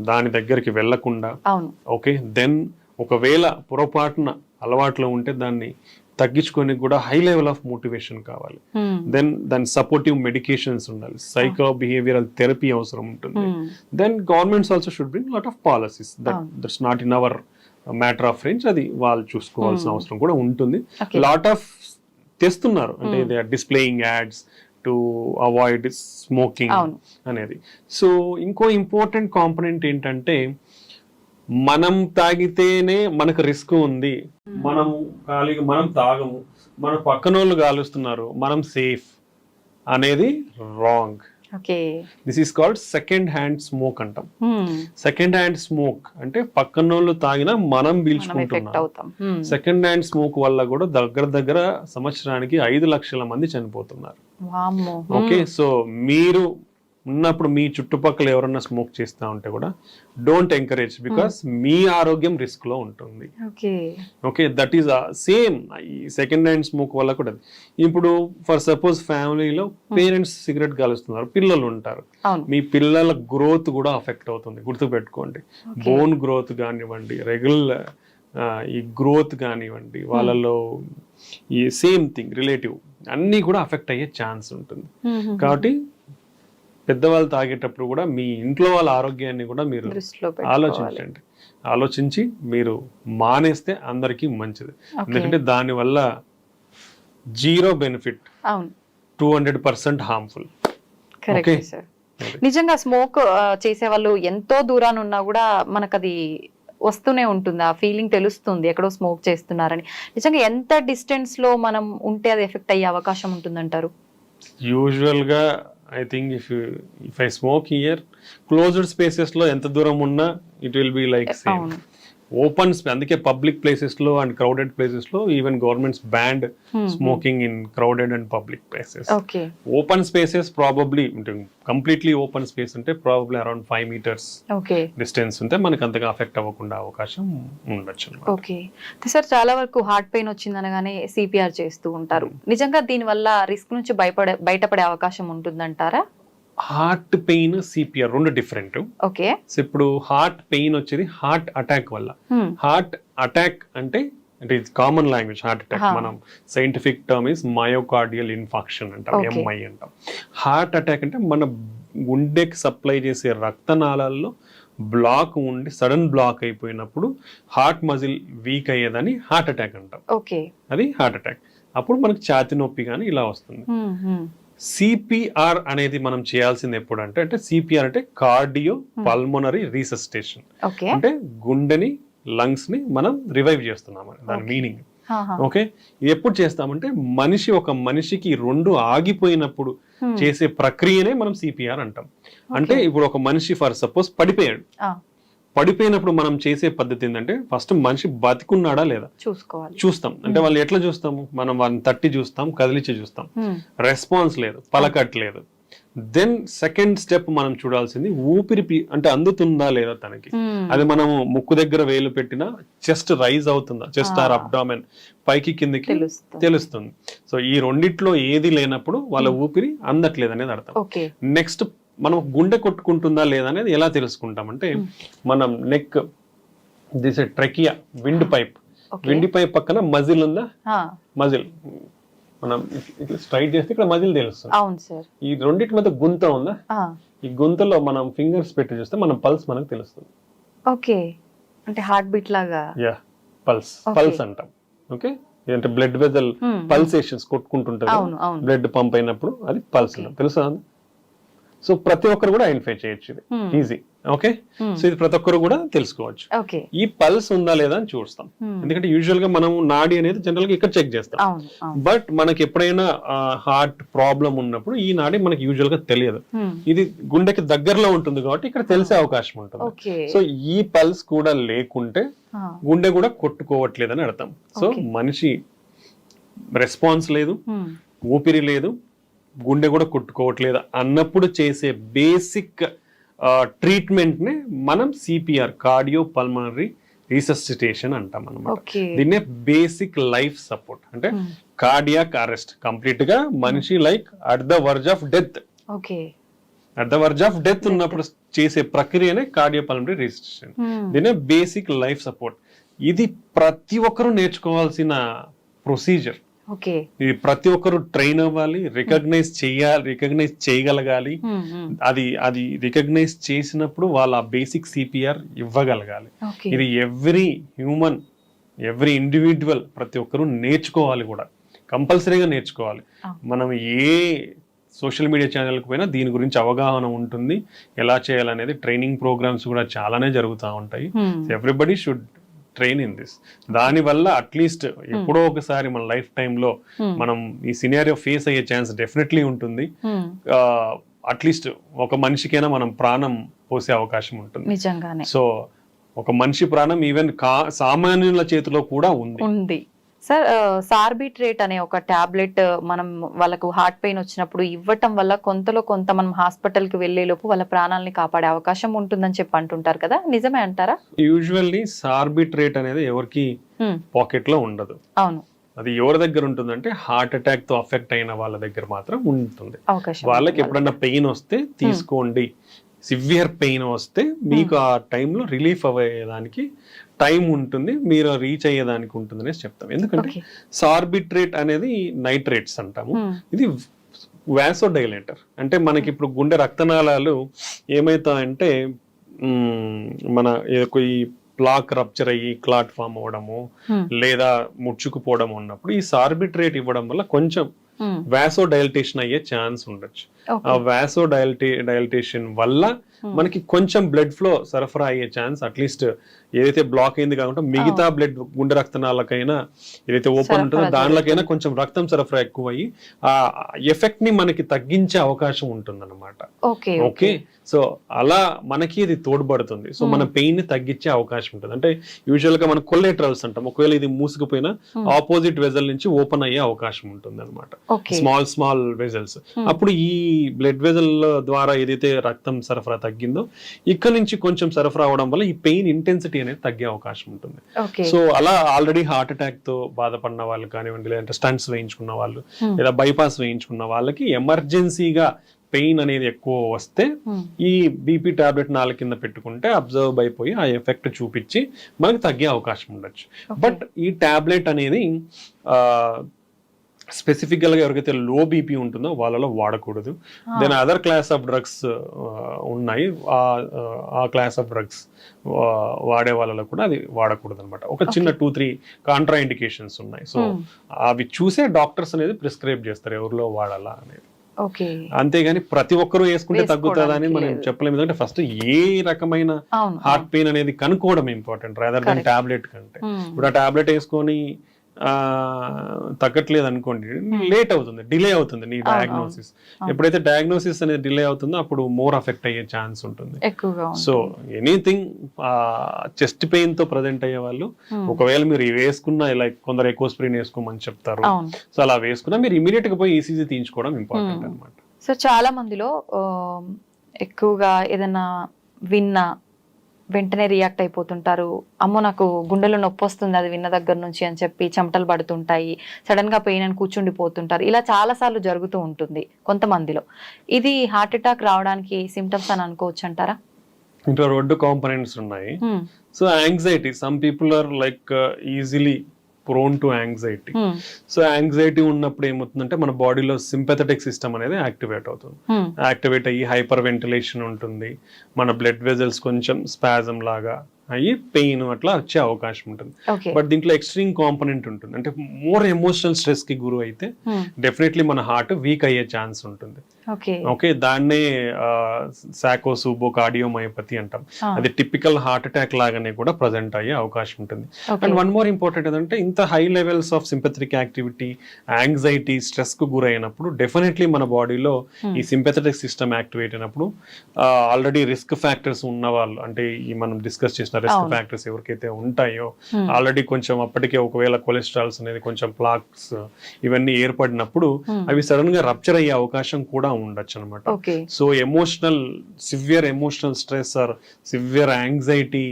దాని దగ్గరికి వెళ్లకుండా. ఓకే, దెన్ ఒకవేళ పొరపాటున అలవాట్లో ఉంటే దాన్ని తగ్గించుకొని కూడా హై లెవెల్ ఆఫ్ మోటివేషన్ కావాలి. దెన్ దాని సపోర్టివ్ మెడికేషన్స్ ఉండాలి, సైకో బిహేవియరల్ థెరపీ అవసరం ఉంటుంది. Then governments also should bring lot of policies that's not in our matter of range, అది వాళ్ళు చూసుకోవాల్సిన అవసరం కూడా ఉంటుంది. లాట్ ఆఫ్ తెస్తున్నారు అంటే they are displaying ads to avoid smoking అనేది. సో ఇంకో ఇంపార్టెంట్ కాంపోనెంట్ ఏంటంటే మనం తాగితేనే మనకు రిస్క్ ఉంది, మనం ఖాళీగా మనం తాగము, మన పక్కన వాళ్ళు కాలుస్తున్నారు, మనం సేఫ్ అనేది wrong. This is called second hand smoke అంటాం. సెకండ్ హ్యాండ్ స్మోక్ అంటే పక్కన వాళ్ళు తాగినా మనం పీల్చుకుంటున్నాం. సెకండ్ హ్యాండ్ స్మోక్ వల్ల కూడా దగ్గర సంవత్సరానికి 5 లక్షల మంది చనిపోతున్నారు. ఓకే, సో మీరు ఉన్నప్పుడు మీ చుట్టుపక్కల ఎవరన్నా స్మోక్ చేస్తా ఉంటే కూడా డోంట్ ఎంకరేజ్, బికాస్ మీ ఆరోగ్యం రిస్క్ లో ఉంటుంది. Okay, that is same second hand smoke వల్ల కూడా. ఇప్పుడు ఫర్ సపోజ్ ఫ్యామిలీలో పేరెంట్స్ సిగరెట్ కాలుస్తున్నారు, పిల్లలు ఉంటారు, మీ పిల్లల గ్రోత్ కూడా అఫెక్ట్ అవుతుంది. గుర్తుపెట్టుకోండి, బోన్ గ్రోత్ కానివ్వండి, రెగ్యులర్ ఈ గ్రోత్ కానివ్వండి, వాళ్ళలో ఈ సేమ్ థింగ్ రిలేటివ్ అన్నీ కూడా అఫెక్ట్ అయ్యే ఛాన్స్ ఉంటుంది. కాబట్టి పెద్దవాళ్ళు తాగేటప్పుడు కూడా మీ ఇంట్లో వాళ్ళ ఆరోగ్యాన్ని కూడా మీరు ఆలోచించండి. ఆలోచించి మీరు మానేస్తే అందరికీ మంచిది. ఎందుకంటే దానివల్ల 0 బెనిఫిట్, 200% హార్మ్ఫుల్. నిజంగా స్మోక్ చేసే వాళ్ళు ఎంతో దూరాన్ని ఉన్నా కూడా మనకు అది వస్తూనే ఉంటుంది, ఆ ఫీలింగ్ తెలుస్తుంది ఎక్కడో స్మోక్ చేస్తున్నారని. నిజంగా ఎంత డిస్టెన్స్ లో మనం ఉంటే అది ఎఫెక్ట్ అయ్యే అవకాశం ఉంటుందంటారు? యూజువల్ గా I think if I smoke here, closed spaces లో ఎంత దూరం ఉన్నా it will be like same. Open అందుకే పబ్లిక్ ప్లేసెస్ లో అండ్ క్రౌడెడ్ ప్లేసెస్ లో even governments band smoking in crowded and public places. Open spaces probably completely open space అంటే probably around 5 meters distance ఉంటే మనకి అంతగా అఫెక్ట్ అవ్వకుండా అవకాశం ఉండొచ్చు. ఓకే సార్, చాలా వరకు హార్ట్ పెయిన్ వచ్చింది అనగానే సిపిఆర్ చేస్తూ ఉంటారు. నిజంగా దీని వల్ల రిస్క్ నుంచి బయటపడే అవకాశం ఉంటుందంటారా? హార్ట్ పెయిన్, సిపిఆర్ రెండు డిఫరెంట్. ఓకే, ఇప్పుడు హార్ట్ పెయిన్ వచ్చేది హార్ట్ అటాక్ వల్ల. హార్ట్ అటాక్ అంటే it's common language. Heart attack మనం scientific term is myocardial infarction అంటాం, ఎంఐ అంటాం. హార్ట్ అటాక్ అంటే మన గుండెకి సప్లై చేసే రక్తనాళాల్లో బ్లాక్ ఉండి సడన్ బ్లాక్ అయిపోయినప్పుడు హార్ట్ మజిల్ వీక్ అయ్యేదని హార్ట్ అటాక్ అంటాం. ఓకే, అది హార్ట్ అటాక్. అప్పుడు మనకి ఛాతి నొప్పి కానీ ఇలా వస్తుంది. సిపిఆర్ అనేది మనం చేయాల్సింది ఎప్పుడు అంటే సిపిఆర్ అంటే కార్డియో పల్మోనరీ రీసస్టేషన్. అంటే గుండెని, లంగ్స్ ని మనం రివైవ్ చేస్తున్నామని దాని మీనింగ్. ఓకే, ఇది ఎప్పుడు చేస్తామంటే ఒక మనిషికి 2 ఆగిపోయినప్పుడు చేసే ప్రక్రియనే మనం సిపిఆర్ అంటాం. అంటే ఇప్పుడు ఒక మనిషి ఫర్ సపోజ్ పడిపోయినప్పుడు మనం చేసే పద్ధతి ఏంటంటే ఫస్ట్ మనిషి బతికున్నాడా లేదా చూస్తాం. అంటే వాళ్ళు ఎట్లా చూస్తాము, మనం వాళ్ళని తట్టి చూస్తాం, కదిలిచి చూస్తాం, రెస్పాన్స్ లేదు, పలకట్లేదు. దెన్ సెకండ్ స్టెప్ మనం చూడాల్సింది ఊపిరి అంటే అందుతుందా లేదా తనకి. అది మనము ముక్కు దగ్గర వేలు పెట్టినా చెస్ట్ రైజ్ అవుతుందా, చెస్ట్ ఆర్ అబ్డామెన్ పైకి కిందకి తెలుస్తుంది. సో ఈ రెండిట్లో ఏది లేనప్పుడు వాళ్ళ ఊపిరి అందట్లేదు అనేది అర్థం. నెక్స్ట్ మనం గుండె కొట్టుకుంటుందా లేదా అనేది ఎలా తెలుసుకుంటామంటే మనం neck this trachea wind pipe పక్కన మజిల్ ఉందా, మజిల్ మనం స్ట్రైట్ చేస్తే ఇక్కడ మజిల్ తెలుస్తుంది. ఈ రెండింటి మధ్య గుంత ఉందా, ఈ గుంతలో మనం ఫింగర్స్ పెట్టి చూస్తే మన పల్స్ మనకు తెలుస్తుంది. ఓకే, అంటే హార్ట్ బీట్ లాగా. పల్స్ అంటాం. ఓకే, అంటే బ్లడ్ వెజల్ పల్సేషన్స్ కొట్టుకుంటుంటది, బ్లడ్ పంప్ అయినప్పుడు అది పల్స్ తెలుసా. సో ప్రతి ఒక్కరు కూడా ఐడెంటిఫై చేయొచ్చు, ఇది ఈజీ. ఓకే, సో ఇది ప్రతి ఒక్కరు కూడా తెలుసుకోవచ్చు. ఈ పల్స్ ఉందా లేదా అని చూస్తాం. ఎందుకంటే యూజువల్ గా మనం నాడి అనేది జనరల్ గా ఇక్కడ చెక్ చేస్తాం. బట్ మనకి ఎప్పుడైనా హార్ట్ ప్రాబ్లం ఉన్నప్పుడు ఈ నాడి మనకి యూజువల్ గా తెలియదు. ఇది గుండెకి దగ్గరలో ఉంటుంది కాబట్టి ఇక్కడ తెలిసే అవకాశం ఉంటుంది. సో ఈ పల్స్ కూడా లేకుంటే గుండె కూడా కొట్టుకోవట్లేదని అర్థం. సో మనిషి రెస్పాన్స్ లేదు, ఊపిరి లేదు, గుండె కూడా కొట్టుకోవట్లేదు అన్నప్పుడు చేసే బేసిక్ ట్రీట్మెంట్ నే మనం సిపిఆర్, కార్డియో పల్మనరీ రీసస్సిటేషన్ అంటాం అన్నమాట. దీన్నే బేసిక్ లైఫ్ సపోర్ట్. అంటే కార్డియాక్ అరెస్ట్, కంప్లీట్ గా మనిషి like at the verge of death, at the verge of death ఉన్నప్పుడు చేసే ప్రక్రియనే కార్డియో పల్మనరీ రీసస్సిటేషన్. దీన్నే బేసిక్ లైఫ్ సపోర్ట్. ఇది ప్రతి ఒక్కరూ నేర్చుకోవాల్సిన ప్రొసీజర్. ఓకే. ఇది ప్రతి ఒక్కరు ట్రైన్ అవ్వాలి, రికగ్నైజ్ చేయగలగాలి. అది రికగ్నైజ్ చేసినప్పుడు వాళ్ళ బేసిక్ సిపిఆర్ ఇవ్వగలగాలి. ఇది ఎవ్రీ హ్యూమన్, ఎవ్రీ ఇండివిజువల్ ప్రతి ఒక్కరు నేర్చుకోవాలి కూడా, కంపల్సరీగా నేర్చుకోవాలి. మనం ఏ సోషల్ మీడియా ఛానల్కి పోయినా దీని గురించి అవగాహన ఉంటుంది, ఎలా చేయాలనేది. ట్రైనింగ్ ప్రోగ్రామ్స్ కూడా చాలానే జరుగుతూ ఉంటాయి. Everybody should train in this. దానివల్ల అట్లీస్ట్ ఎప్పుడో ఒకసారి మన లైఫ్ టైంలో మనం ఈ సినారియో ఫేస్ అయ్యే ఛాన్స్ డెఫినెట్లీ ఉంటుంది. అట్లీస్ట్ ఒక మనిషికైనా మనం ప్రాణం పోసే అవకాశం ఉంటుంది నిజంగానే. సో ఒక మనిషి ప్రాణం ఈవెన్ సామాన్యుల చేతిలో కూడా ఉంది. సార్, సార్బిట్రేట్ అనే ఒక టాబ్లెట్ మనం వాళ్ళకు హార్ట్ పెయిన్ వచ్చినప్పుడు ఇవ్వటం వల్ల కొంతలో కొంత మనం హాస్పిటల్ కి వెళ్లే లోపు వాళ్ళ ప్రాణాలని కాపాడే అవకాశం ఉంటుందని చెప్పి అంటుంటారు కదా, నిజమే అంటారా? యూజువల్లీ సార్బిట్రేట్ అనేది ఎవరికి పాకెట్ లో ఉండదు. అవును. అది ఎవరి దగ్గర ఉంటుందంటే హార్ట్ అటాక్ తో అఫెక్ట్ అయిన వాళ్ళ దగ్గర మాత్రం ఉంటుంది. వాళ్ళకి ఎప్పుడన్నా పెయిన్ వస్తే తీసుకోండి, సివియర్ పెయిన్ వస్తే మీకు ఆ టైంలో రిలీఫ్ అయ్యేదానికి టైం ఉంటుంది, మీరు రీచ్ అయ్యేదానికి ఉంటుంది అనేసి చెప్తాం. ఎందుకంటే సార్బిట్రేట్ అనేది నైట్రేట్స్ అంటాము. ఇది వాసోడైలేటర్. అంటే మనకి ఇప్పుడు గుండె రక్తనాళాలు ఏమవుతాయంటే మన ఈ ప్లాక్ రప్చర్ అయ్యి క్లాట్ ఫామ్ అవ్వడము లేదా ముడుచుకుపోవడం ఉన్నప్పుడు ఈ సార్బిట్రేట్ ఇవ్వడం వల్ల కొంచెం వాసోడైలటేషన్ అయ్యే ఛాన్స్ ఉండొచ్చు. ఆ వాసోడైలటేషన్ వల్ల మనకి కొంచెం బ్లడ్ ఫ్లో సరఫరా అయ్యే ఛాన్స్, అట్లీస్ట్ ఏదైతే బ్లాక్ అయింది కాకుండా మిగతా బ్లడ్ గుండె రక్తనాళకైనా ఏదైతే ఓపెన్ ఉంటుందో దానిలోకైనా కొంచెం రక్తం సరఫరా ఎక్కువ అయ్యి ఆ ఎఫెక్ట్ ని మనకి తగ్గించే అవకాశం ఉంటుంది అన్నమాట. ఓకే, సో అలా మనకి ఇది తోడ్పడుతుంది. సో మన పెయిన్ ని తగ్గించే అవకాశం ఉంటుంది. అంటే యూజువల్ గా మనం కొల్లెటరల్స్ అంటాం. ఒకవేళ ఇది మూసుకుపోయినా ఆపోజిట్ వెజల్ నుంచి ఓపెన్ అయ్యే అవకాశం ఉంటుంది అనమాట. Small vessels. అప్పుడు ఈ బ్లడ్ వెజల్ ద్వారా ఏదైతే రక్తం సరఫరా తగ్గిందో ఇక్కడ నుంచి కొంచెం సరఫరా అవడం వల్ల ఈ పెయిన్ ఇంటెన్సిటీ అనేది తగ్గే అవకాశం ఉంటుంది. సో అలా ఆల్రెడీ హార్ట్ అటాక్ తో బాధపడిన వాళ్ళు కానివ్వండి, లేదంటే స్టంట్స్ వేయించుకున్న వాళ్ళు లేదా బైపాస్ వేయించుకున్న వాళ్ళకి ఎమర్జెన్సీగా పెయిన్ అనేది ఎక్కువ వస్తే ఈ బీపీ టాబ్లెట్ నాలుగు కింద పెట్టుకుంటే అబ్జర్వ్ అయిపోయి ఆ ఎఫెక్ట్ చూపించి మనకి తగ్గే అవకాశం ఉండొచ్చు. బట్ ఈ టాబ్లెట్ అనేది స్పెసిఫిక్ గా ఎవరికైతే లో బీపీ ఉంటుందో వాళ్ళలో వాడకూడదు. Then other class of drugs ఉన్నాయి, ఆ క్లాస్ ఆఫ్ డ్రగ్స్ వాడే వాళ్ళలో కూడా అది వాడకూడదు అనమాట. ఒక చిన్న 2-3 కాంట్రా ఇండికేషన్స్ ఉన్నాయి. సో అవి చూసే డాక్టర్స్ అనేది ప్రిస్క్రైబ్ చేస్తారు ఎవరిలో వాడాలా అనేది. అంతేగాని ప్రతి ఒక్కరూ వేసుకుంటే తగ్గుతుందని మనం చెప్పలేము. ఎందుకంటే ఫస్ట్ ఏ రకమైన హార్ట్ పెయిన్ అనేది కనుక్కోవడం ఇంపార్టెంట్ రాదర్ దాన్ టాబ్లెట్ కంటే. ఇప్పుడు ఆ టాబ్లెట్ వేసుకొని తగ్గట్లేదు అనుకోండి, లేట్ అవుతుంది, డిలే అవుతుంది నీ డయాగ్నోసిస్. ఎప్పుడైతే డయాగ్నోసిస్ అనేది డిలే అవుతుందో అప్పుడు మోర్ అఫెక్ట్ అయ్యే ఛాన్స్ ఉంటుంది. సో ఎనీథింగ్ చెస్ట్ పెయిన్ తో ప్రజెంట్ అయ్యే వాళ్ళు ఒకవేళ మీరు వేసుకున్న లైక్ కొందరు ఎకోస్ప్రిన్ వేసుకోమని చెప్తారు. సో అలా వేసుకున్నా మీరు ఇమీడియట్ గా పోయి ఈసీజీ తీయించుకోవడం ఇంపార్టెంట్ అనమాట. సో చాలా మందిలో ఎక్కువగా ఏదైనా విన్నా వెంటనే రియాక్ట్ అయిపోతుంటారు. అమ్మో నాకు గుండెలో నొప్పి వస్తుంది అది విన్న దగ్గర నుంచి అని చెప్పి చెమటలు పడుతుంటాయి, సడన్ గా పెయిన్ అని కూర్చుండిపోతుంటారు. ఇలా చాలా సార్లు జరుగుతూ ఉంటుంది కొంతమందిలో. ఇది హార్ట్ అటాక్ రావడానికి సిమ్టమ్స్ అని అనుకోవచ్చు అంటారా? ఇంట్లో 2 కాంపోనెంట్స్ ఉన్నాయి. So anxiety, some people are like easily prone to anxiety. So anxiety ఉన్నప్పుడు ఏమవుతుందంటే మన బాడీలో సింపథెటిక్ సిస్టమ్ అనేది యాక్టివేట్ అవుతుంది. యాక్టివేట్ అయ్యి హైపర్ వెంటిలేషన్ ఉంటుంది, మన బ్లడ్ వెజల్స్ కొంచెం స్పాజం లాగా అయ్యి పెయిన్ అట్లా వచ్చే అవకాశం ఉంటుంది. బట్ దీంట్లో ఎక్స్ట్రీమ్ కాంపోనెంట్ ఉంటుంది. అంటే మోర్ ఎమోషనల్ స్ట్రెస్ కి గురి అయితే డెఫినెట్లీ మన హార్ట్ వీక్ అయ్యే ఛాన్స్ ఉంటుంది. ఓకే, దాన్నే సాకోసూబో కార్డియోమయోపతి అంటాం. అది టిపికల్ హార్ట్ అటాక్ లాగానే కూడా ప్రజెంట్ అయ్యే అవకాశం ఉంటుంది. అండ్ వన్ మోర్ ఇంపార్టెంట్ ఏంటంటే ఇంత high levels of sympathetic activity, anxiety, stress కు గురైనప్పుడు డెఫినెట్లీ మన బాడీలో ఈ సింపథెటిక్ సిస్టమ్ యాక్టివేట్ అయినప్పుడు ఆల్రెడీ రిస్క్ ఫ్యాక్టర్స్ ఉన్న వాళ్ళు, అంటే ఈ మనం డిస్కస్ చేసిన రిస్క్ ఫ్యాక్టర్స్ ఎవరికైతే ఉంటాయో ఆల్రెడీ కొంచెం అప్పటికే ఒకవేళ కొలెస్ట్రాల్స్ అనేది కొంచెం ప్లాక్స్ ఇవన్నీ ఏర్పడినప్పుడు అవి సడన్ గా రప్చర్ అయ్యే అవకాశం కూడా ఉండొచ్చు అనమాట. So severe emotional stress or severe anxiety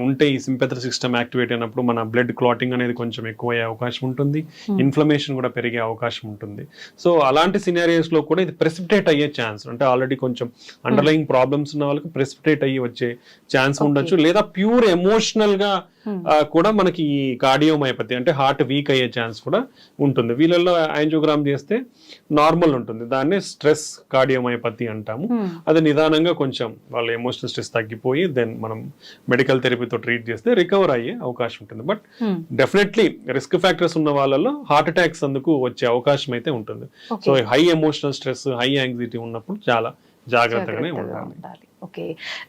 ఉంటే ఈ సింపథెటిక్ సిస్టమ్ యాక్టివేట్ అయినప్పుడు మన బ్లడ్ క్లాటింగ్ అనేది కొంచెం ఎక్కువ అయ్యే అవకాశం ఉంటుంది, ఇన్ఫ్లమేషన్ కూడా పెరిగే అవకాశం ఉంటుంది. సో అలాంటి సినారియోస్ లో కూడా ఇది ప్రెసిపిటేట్ అయ్యే ఛాన్స్, అంటే ఆల్రెడీ కొంచెం అండర్లయింగ్ ప్రాబ్లమ్స్ ఉన్న వాళ్ళకి ప్రెసిపిటేట్ అయ్యి వచ్చే ఛాన్స్ ఉండొచ్చు, లేదా చాలా ప్యూర్ ఎమోషనల్ గా కూడా మనకి ఈ కార్డియోమయోపతి అంటే హార్ట్ వీక్ అయ్యే ఛాన్స్ కూడా ఉంటుంది. వీళ్ళల్లో యాంజియోగ్రామ్ చేస్తే నార్మల్ ఉంటుంది, దాన్ని స్ట్రెస్ కార్డియోమయోపతి అంటాము. అది నిదానంగా కొంచెం వాళ్ళ ఎమోషనల్ స్ట్రెస్ తగ్గిపోయి దెన్ మనం మెడికల్ థెరపీతో ట్రీట్ చేస్తే రికవర్ అయ్యే అవకాశం ఉంటుంది. బట్ డెఫినెట్లీ రిస్క్ ఫ్యాక్టర్స్ ఉన్న వాళ్ళలో హార్ట్ అటాక్స్ అందుకు వచ్చే అవకాశం అయితే ఉంటుంది. So high emotional stress, high anxiety ఉన్నప్పుడు చాలా జాగ్రత్తగానే ఉండాలి. ఓకే,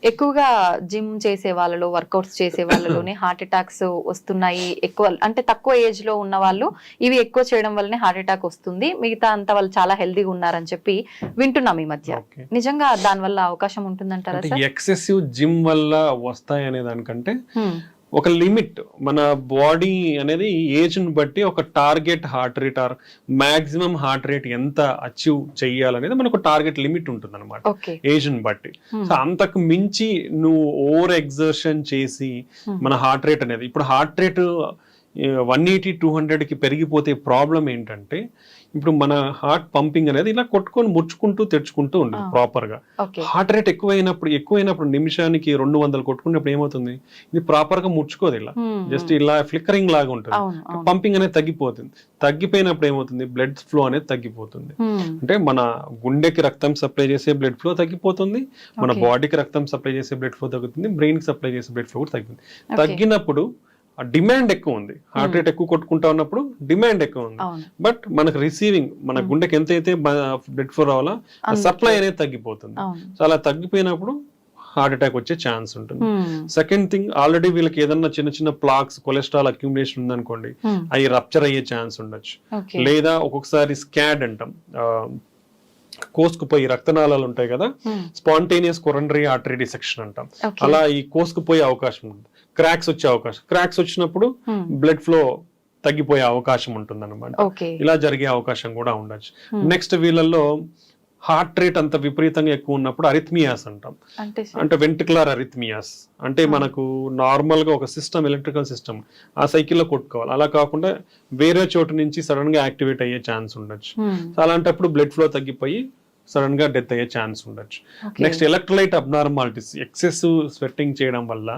ఎక్కువగా జిమ్ చేసే వాళ్ళలో, వర్కౌట్స్ చేసే వాళ్ళలోనే హార్ట్ అటాక్స్ వస్తున్నాయి ఎక్కువ, అంటే తక్కువ ఏజ్ లో ఉన్న వాళ్ళు ఇవి ఎక్కువ చేయడం వల్లనే హార్ట్ అటాక్ వస్తుంది, మిగతా అంతా వాళ్ళు చాలా హెల్దీగా ఉన్నారని చెప్పి వింటున్నాం ఈ మధ్య. నిజంగా దాని వల్ల అవకాశం ఉంటుందంటారా సార్? ఎక్సెసివ్ జిమ్ వల్ల వస్తాయి అనే దానికంటే ఒక లిమిట్, మన బాడీ అనేది ఏజ్ ని బట్టి ఒక target heart rate or maximum heart rate ఎంత అచీవ్ చెయ్యాలనేది మనకు టార్గెట్ లిమిట్ ఉంటుంది అనమాట ఏజ్ ని బట్టి. సో అంతకు మించి నువ్వు ఓవర్ ఎగ్జర్షన్ చేసి మన హార్ట్ రేట్ అనేది, ఇప్పుడు హార్ట్ రేట్ 180-200 కి పెరిగిపోతే ప్రాబ్లం ఏంటంటే ఇప్పుడు మన హార్ట్ పంపింగ్ అనేది ఇలా కొట్టుకొని ముడుచుకుంటూ తెచ్చుకుంటూ ఉంటుంది ప్రాపర్ గా. హార్ట్ రేట్ ఎక్కువైనప్పుడు నిమిషానికి 200 కొట్టుకున్నప్పుడు ఏమవుతుంది, ఇది ప్రాపర్ గా ముడుచుకోదు, ఇలా జస్ట్ ఇలా ఫ్లిక్కరింగ్ లాగా ఉంటుంది, పంపింగ్ అనేది తగ్గిపోతుంది. తగ్గిపోయినప్పుడు ఏమవుతుంది, బ్లడ్ ఫ్లో అనేది తగ్గిపోతుంది. అంటే మన గుండెకి రక్తం సప్లై చేసే బ్లడ్ ఫ్లో తగ్గిపోతుంది, మన బాడీకి రక్తం సప్లై చేసే బ్లడ్ ఫ్లో తగ్గుతుంది, బ్రెయిన్ కి సప్లై చేసే బ్లడ్ ఫ్లో కూడా తగ్గుతుంది. తగ్గినప్పుడు డిమాండ్ ఎక్కువ ఉంది, హార్ట్ రేట్ ఎక్కువ కొట్టుకుంటా ఉన్నప్పుడు డిమాండ్ ఎక్కువ ఉంది, బట్ మనకు రిసీవింగ్, మన గుండెకి ఎంతైతే బ్లడ్ ఫ్లో రావాలో సప్లై అనేది తగ్గిపోతుంది. సో అలా తగ్గిపోయినప్పుడు హార్ట్ అటాక్ వచ్చే ఛాన్స్ ఉంటుంది. సెకండ్ థింగ్, ఆల్రెడీ వీళ్ళకి ఏదన్నా చిన్న చిన్న ప్లాక్స్, కొలెస్ట్రాల్ అక్యుములేషన్ ఉందనుకోండి, అవి రప్చర్ అయ్యే ఛాన్స్ ఉండొచ్చు. లేదా ఒక్కొక్కసారి స్కాడ్ అంటాం, కోసుకుపోయి రక్తనాళాలు ఉంటాయి కదా, స్పాంటేనియస్ కొరనరీ ఆర్టరీ డిసెక్షన్ అంటాం, అలా ఈ కోసుకుపోయే అవకాశం ఉంటుంది. క్రాక్స్ వచ్చే అవకాశం, క్రాక్స్ వచ్చినప్పుడు బ్లడ్ ఫ్లో తగ్గిపోయే అవకాశం ఉంటుంది అనమాట. ఇలా జరిగే అవకాశం కూడా ఉండొచ్చు. నెక్స్ట్ వీళ్ళల్లో హార్ట్ రేట్ అంత విపరీతంగా ఎక్కువ ఉన్నప్పుడు అరిథ్మియాస్ అంటాం, అంటే వెంట్రికులర్ అరిథ్మియాస్, అంటే మనకు నార్మల్ గా ఒక సిస్టమ్, ఎలక్ట్రికల్ సిస్టమ్ ఆ సైకిల్లో కొట్టుకోవాలి, అలా కాకుండా వేరే చోటు నుంచి సడన్ గా యాక్టివేట్ అయ్యే ఛాన్స్ ఉండొచ్చు. అలాంటప్పుడు బ్లడ్ ఫ్లో తగ్గిపోయి సడన్ గా డెత్ అయ్యే ఛాన్స్ ఉండొచ్చు. Next electrolyte abnormalities, excessive sweating చేయడం వల్ల,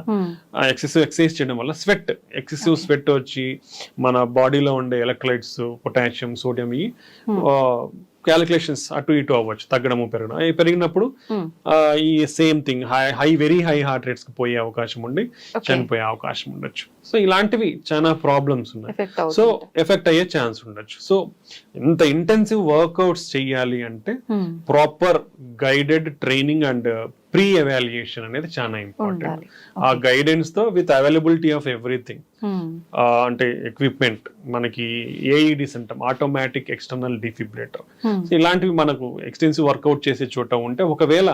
ఎక్సెసివ్ ఎక్సర్సైజ్ చేయడం వల్ల ఎక్సెసివ్ స్వెట్ వచ్చి మన బాడీలో ఉండే ఎలక్ట్రోలైట్స్, పొటాషియం, సోడియం ఈ క్యాలిక్యులేషన్స్ అటు ఇటు అవ్వచ్చు, తగ్గడము పెరగడం. అవి పెరిగినప్పుడు ఈ same thing very high heart rates కి పోయే అవకాశం ఉండి చనిపోయే అవకాశం ఉండొచ్చు. సో ఇలాంటివి చాలా ప్రాబ్లమ్స్ ఉన్నాయి, సో ఎఫెక్ట్ అయ్యే ఛాన్స్ ఉండొచ్చు. సో ఇంత ఇంటెన్సివ్ వర్కౌట్స్ చెయ్యాలి అంటే proper guided training and pre evaluation అనేది చాలా ఇంపార్టెంట్. ఆ గైడెన్స్ తో విత్ అవైలబిలిటీ ఆఫ్ ఎవ్రీథింగ్, అంటే ఎక్విప్మెంట్, మనకి ఏఈడిస్ అంటాం, ఆటోమేటిక్ ఎక్స్టర్నల్ డిఫిబ్రిలేటర్, ఇలాంటివి మనకు ఎక్స్టెన్సివ్ వర్కౌట్ చేసే చోట ఉంటే, ఒకవేళ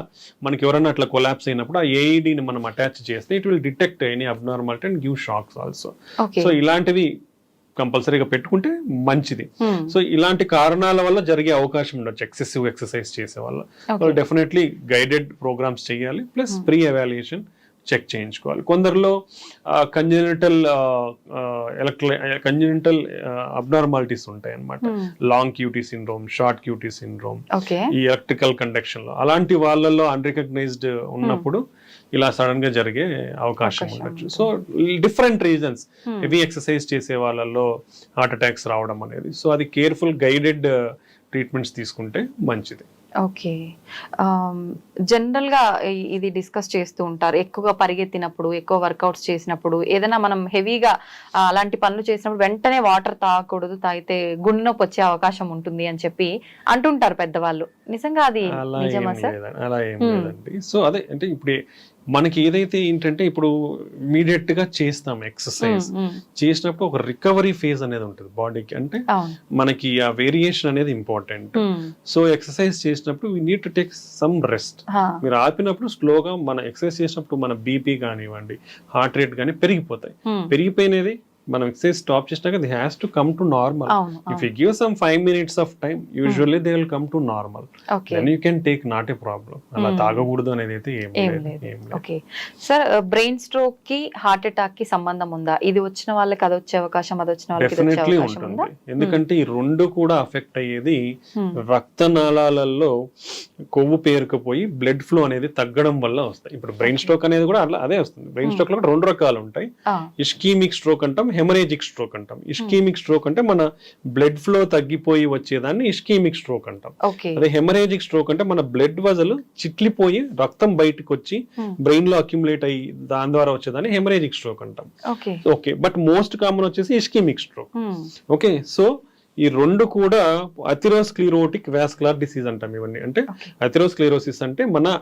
మనకి ఎవరైనా అట్లా కొలాప్స్ అయినప్పుడు ఆ ఏఈడిని మనం అటాచ్ చేస్తే it will detect any abnormality and give shocks also. So ఇలాంటివి కంపల్సరీగా పెట్టుకుంటే మంచిది. సో ఇలాంటి కారణాల వల్ల జరిగే అవకాశం ఉండొచ్చు ఎక్సెసివ్ ఎక్సర్సైజ్ చేసే వల్ల. డెఫినెట్లీ గైడెడ్ ప్రోగ్రామ్స్ చేయాలి, ప్లస్ ప్రీ ఎవాల్యుయేషన్ చెక్ చేయించుకోవాలి. కొందరిలో కంజెనిటల్ అబ్నార్మాలిటీస్ ఉంటాయి అన్నమాట, long QT syndrome, short QT syndrome, ఈ ఎలక్ట్రికల్ కండక్షన్ లో, అలాంటి వాళ్ళల్లో అన్రికగ్నైజ్డ్ ఉన్నప్పుడు ఇలా సడన్ గా జరిగే అవకాశం ఉండొచ్చు. So different reasons, heavy exercise చేసే వాళ్ళల్లో హార్ట్ అటాక్స్ రావడం అనేది, సో అది కేర్ఫుల్ గైడెడ్ ట్రీట్మెంట్స్ తీసుకుంటే మంచిది. ఓకే, జనరల్ గా ఇది డిస్కస్ చేస్తూ ఉంటారు, ఎక్కువగా పరిగెత్తినప్పుడు, ఎక్కువ వర్కౌట్స్ చేసినప్పుడు, ఏదైనా మనం హెవీగా అలాంటి పనులు చేసినప్పుడు వెంటనే వాటర్ తాగకూడదు, తాగితే గుండె నొప్పి వచ్చే అవకాశం ఉంటుంది అని చెప్పి అంటుంటారు పెద్దవాళ్ళు. నిజంగా అది నిజమా సార్? అలా ఏం లేదండి. సో అదే, అంటే ఇప్పుడు మనకి ఏదైతే ఏంటంటే ఇప్పుడు ఇమీడియట్ గా చేస్తాం ఎక్సర్సైజ్ చేసినప్పుడు ఒక రికవరీ ఫేజ్ అనేది ఉంటుంది బాడీకి, అంటే మనకి ఆ వేరియేషన్ అనేది ఇంపార్టెంట్. సో ఎక్సర్సైజ్ చేసినప్పుడు we need to take some rest. మీరు ఆపినప్పుడు స్లోగా మన ఎక్సర్సైజ్ చేసినప్పుడు మన బీపీ కానివ్వండి, హార్ట్ రేట్ కానీ పెరిగిపోతాయి. పెరిగిపోయినది మనం ఎక్సర్సైజ్ స్టాప్ చేసినాక the has to come to normal. అవును if you give some 5 minutes of time usually they will come to normal. Okay then you can take, not a problem. అలా తాగకూడదు అనేది అయితే ఏం ఏం లేదు. లేదు. ఏం లేదు. ఓకే సార్, బ్రెయిన్ స్ట్రోక్ కి హార్ట్ అటాక్ కి సంబంధం ఉందా? ఇది వచ్చిన వాళ్ళకి అది వచ్చే అవకాశం, అది వచ్చిన వాళ్ళకి ఇది వచ్చే డెఫినెట్లీ అవకాశం ఉందా? ఉంటుంది. ఎందుకంటే ఈ రెండు కూడా అఫెక్ట్ అయ్యేది Hmm. రక్తనాళాలలో కొవ్వు పేరుకుపోయి బ్లడ్ ఫ్లో అనేది తగ్గడం వల్ల వస్తాయి. ఇప్పుడు బ్రెయిన్ స్ట్రోక్ అనేది కూడా అట్లా అదే వస్తుంది. బ్రెయిన్ స్ట్రోక్ లో కూడా 2 రకాలు ఉంటాయి. ఇస్కీమిక్ స్ట్రోక్ అంటాం, హెమరేజిక్ స్ట్రోక్ అంటాం. ఇస్కీమిక్ స్ట్రోక్ అంటే మన బ్లడ్ ఫ్లో తగ్గిపోయి వచ్చేదాన్ని ఇస్కీమిక్ స్ట్రోక్ అంటాం. ఓకే అదే హెమరేజిక్ స్ట్రోక్ అంటే మన బ్లడ్ వజలు చిట్లిపోయి రక్తం బయటకు వచ్చి బ్రెయిన్ లో అక్యుములేట్ అయ్యి దాని ద్వారా వచ్చేదాన్ని హెమరేజిక్ స్ట్రోక్ అంటాం. Okay okay, but most common వచ్చేసి ఇస్కీమిక్ స్ట్రోక్. ఓకే, సో ఈ రెండు కూడా అథెరోస్క్లెరోటిక్ వాస్కులర్ డిసీజ్ అంటాం. ఇవన్నీ అంటే అథెరోస్క్లెరోసిస్ అంటే మన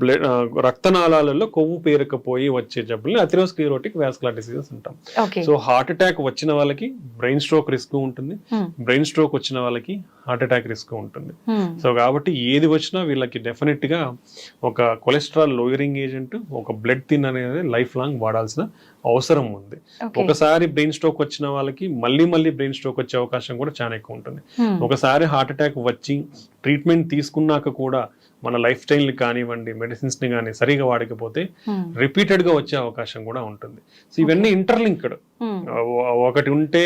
బ్లడ్ రక్తనాళాలలో కొవ్వు పేరుకపోయి వచ్చే జబ్బుల్ని అథెరోస్క్లెరోటిక్ వాస్కులర్ డిసీజెస్ అంటాం. ఓకే సో హార్ట్ అటాక్ వచ్చిన వాళ్ళకి బ్రెయిన్ స్ట్రోక్ రిస్క్ ఉంటుంది, బ్రెయిన్ స్ట్రోక్ వచ్చిన వాళ్ళకి హార్ట్ అటాక్ రిస్క్ ఉంటుంది. సో కాబట్టి ఏది వచ్చినా వీళ్ళకి డెఫినెట్ గా ఒక కొలెస్ట్రాల్ లోయరింగ్ ఏజెంట్, ఒక బ్లడ్ థిన్ అనేది లైఫ్ లాంగ్ వాడాల్సిన అవసరం ఉంది. ఒకసారి బ్రెయిన్ స్ట్రోక్ వచ్చిన వాళ్ళకి మళ్ళీ బ్రెయిన్ స్ట్రోక్ వచ్చే అవకాశం కూడా చాలా ఎక్కువ ఉంటుంది. ఒకసారి హార్ట్ అటాక్ వచ్చి ట్రీట్మెంట్ తీసుకున్నాక కూడా మన లైఫ్ స్టైల్ ని కానివ్వండి, మెడిసిన్స్ ని కానీ సరిగా వాడకపోతే రిపీటెడ్ గా వచ్చే అవకాశం కూడా ఉంటుంది. సో ఇవన్నీ ఇంటర్లింక్డ్. ఒకటి ఉంటే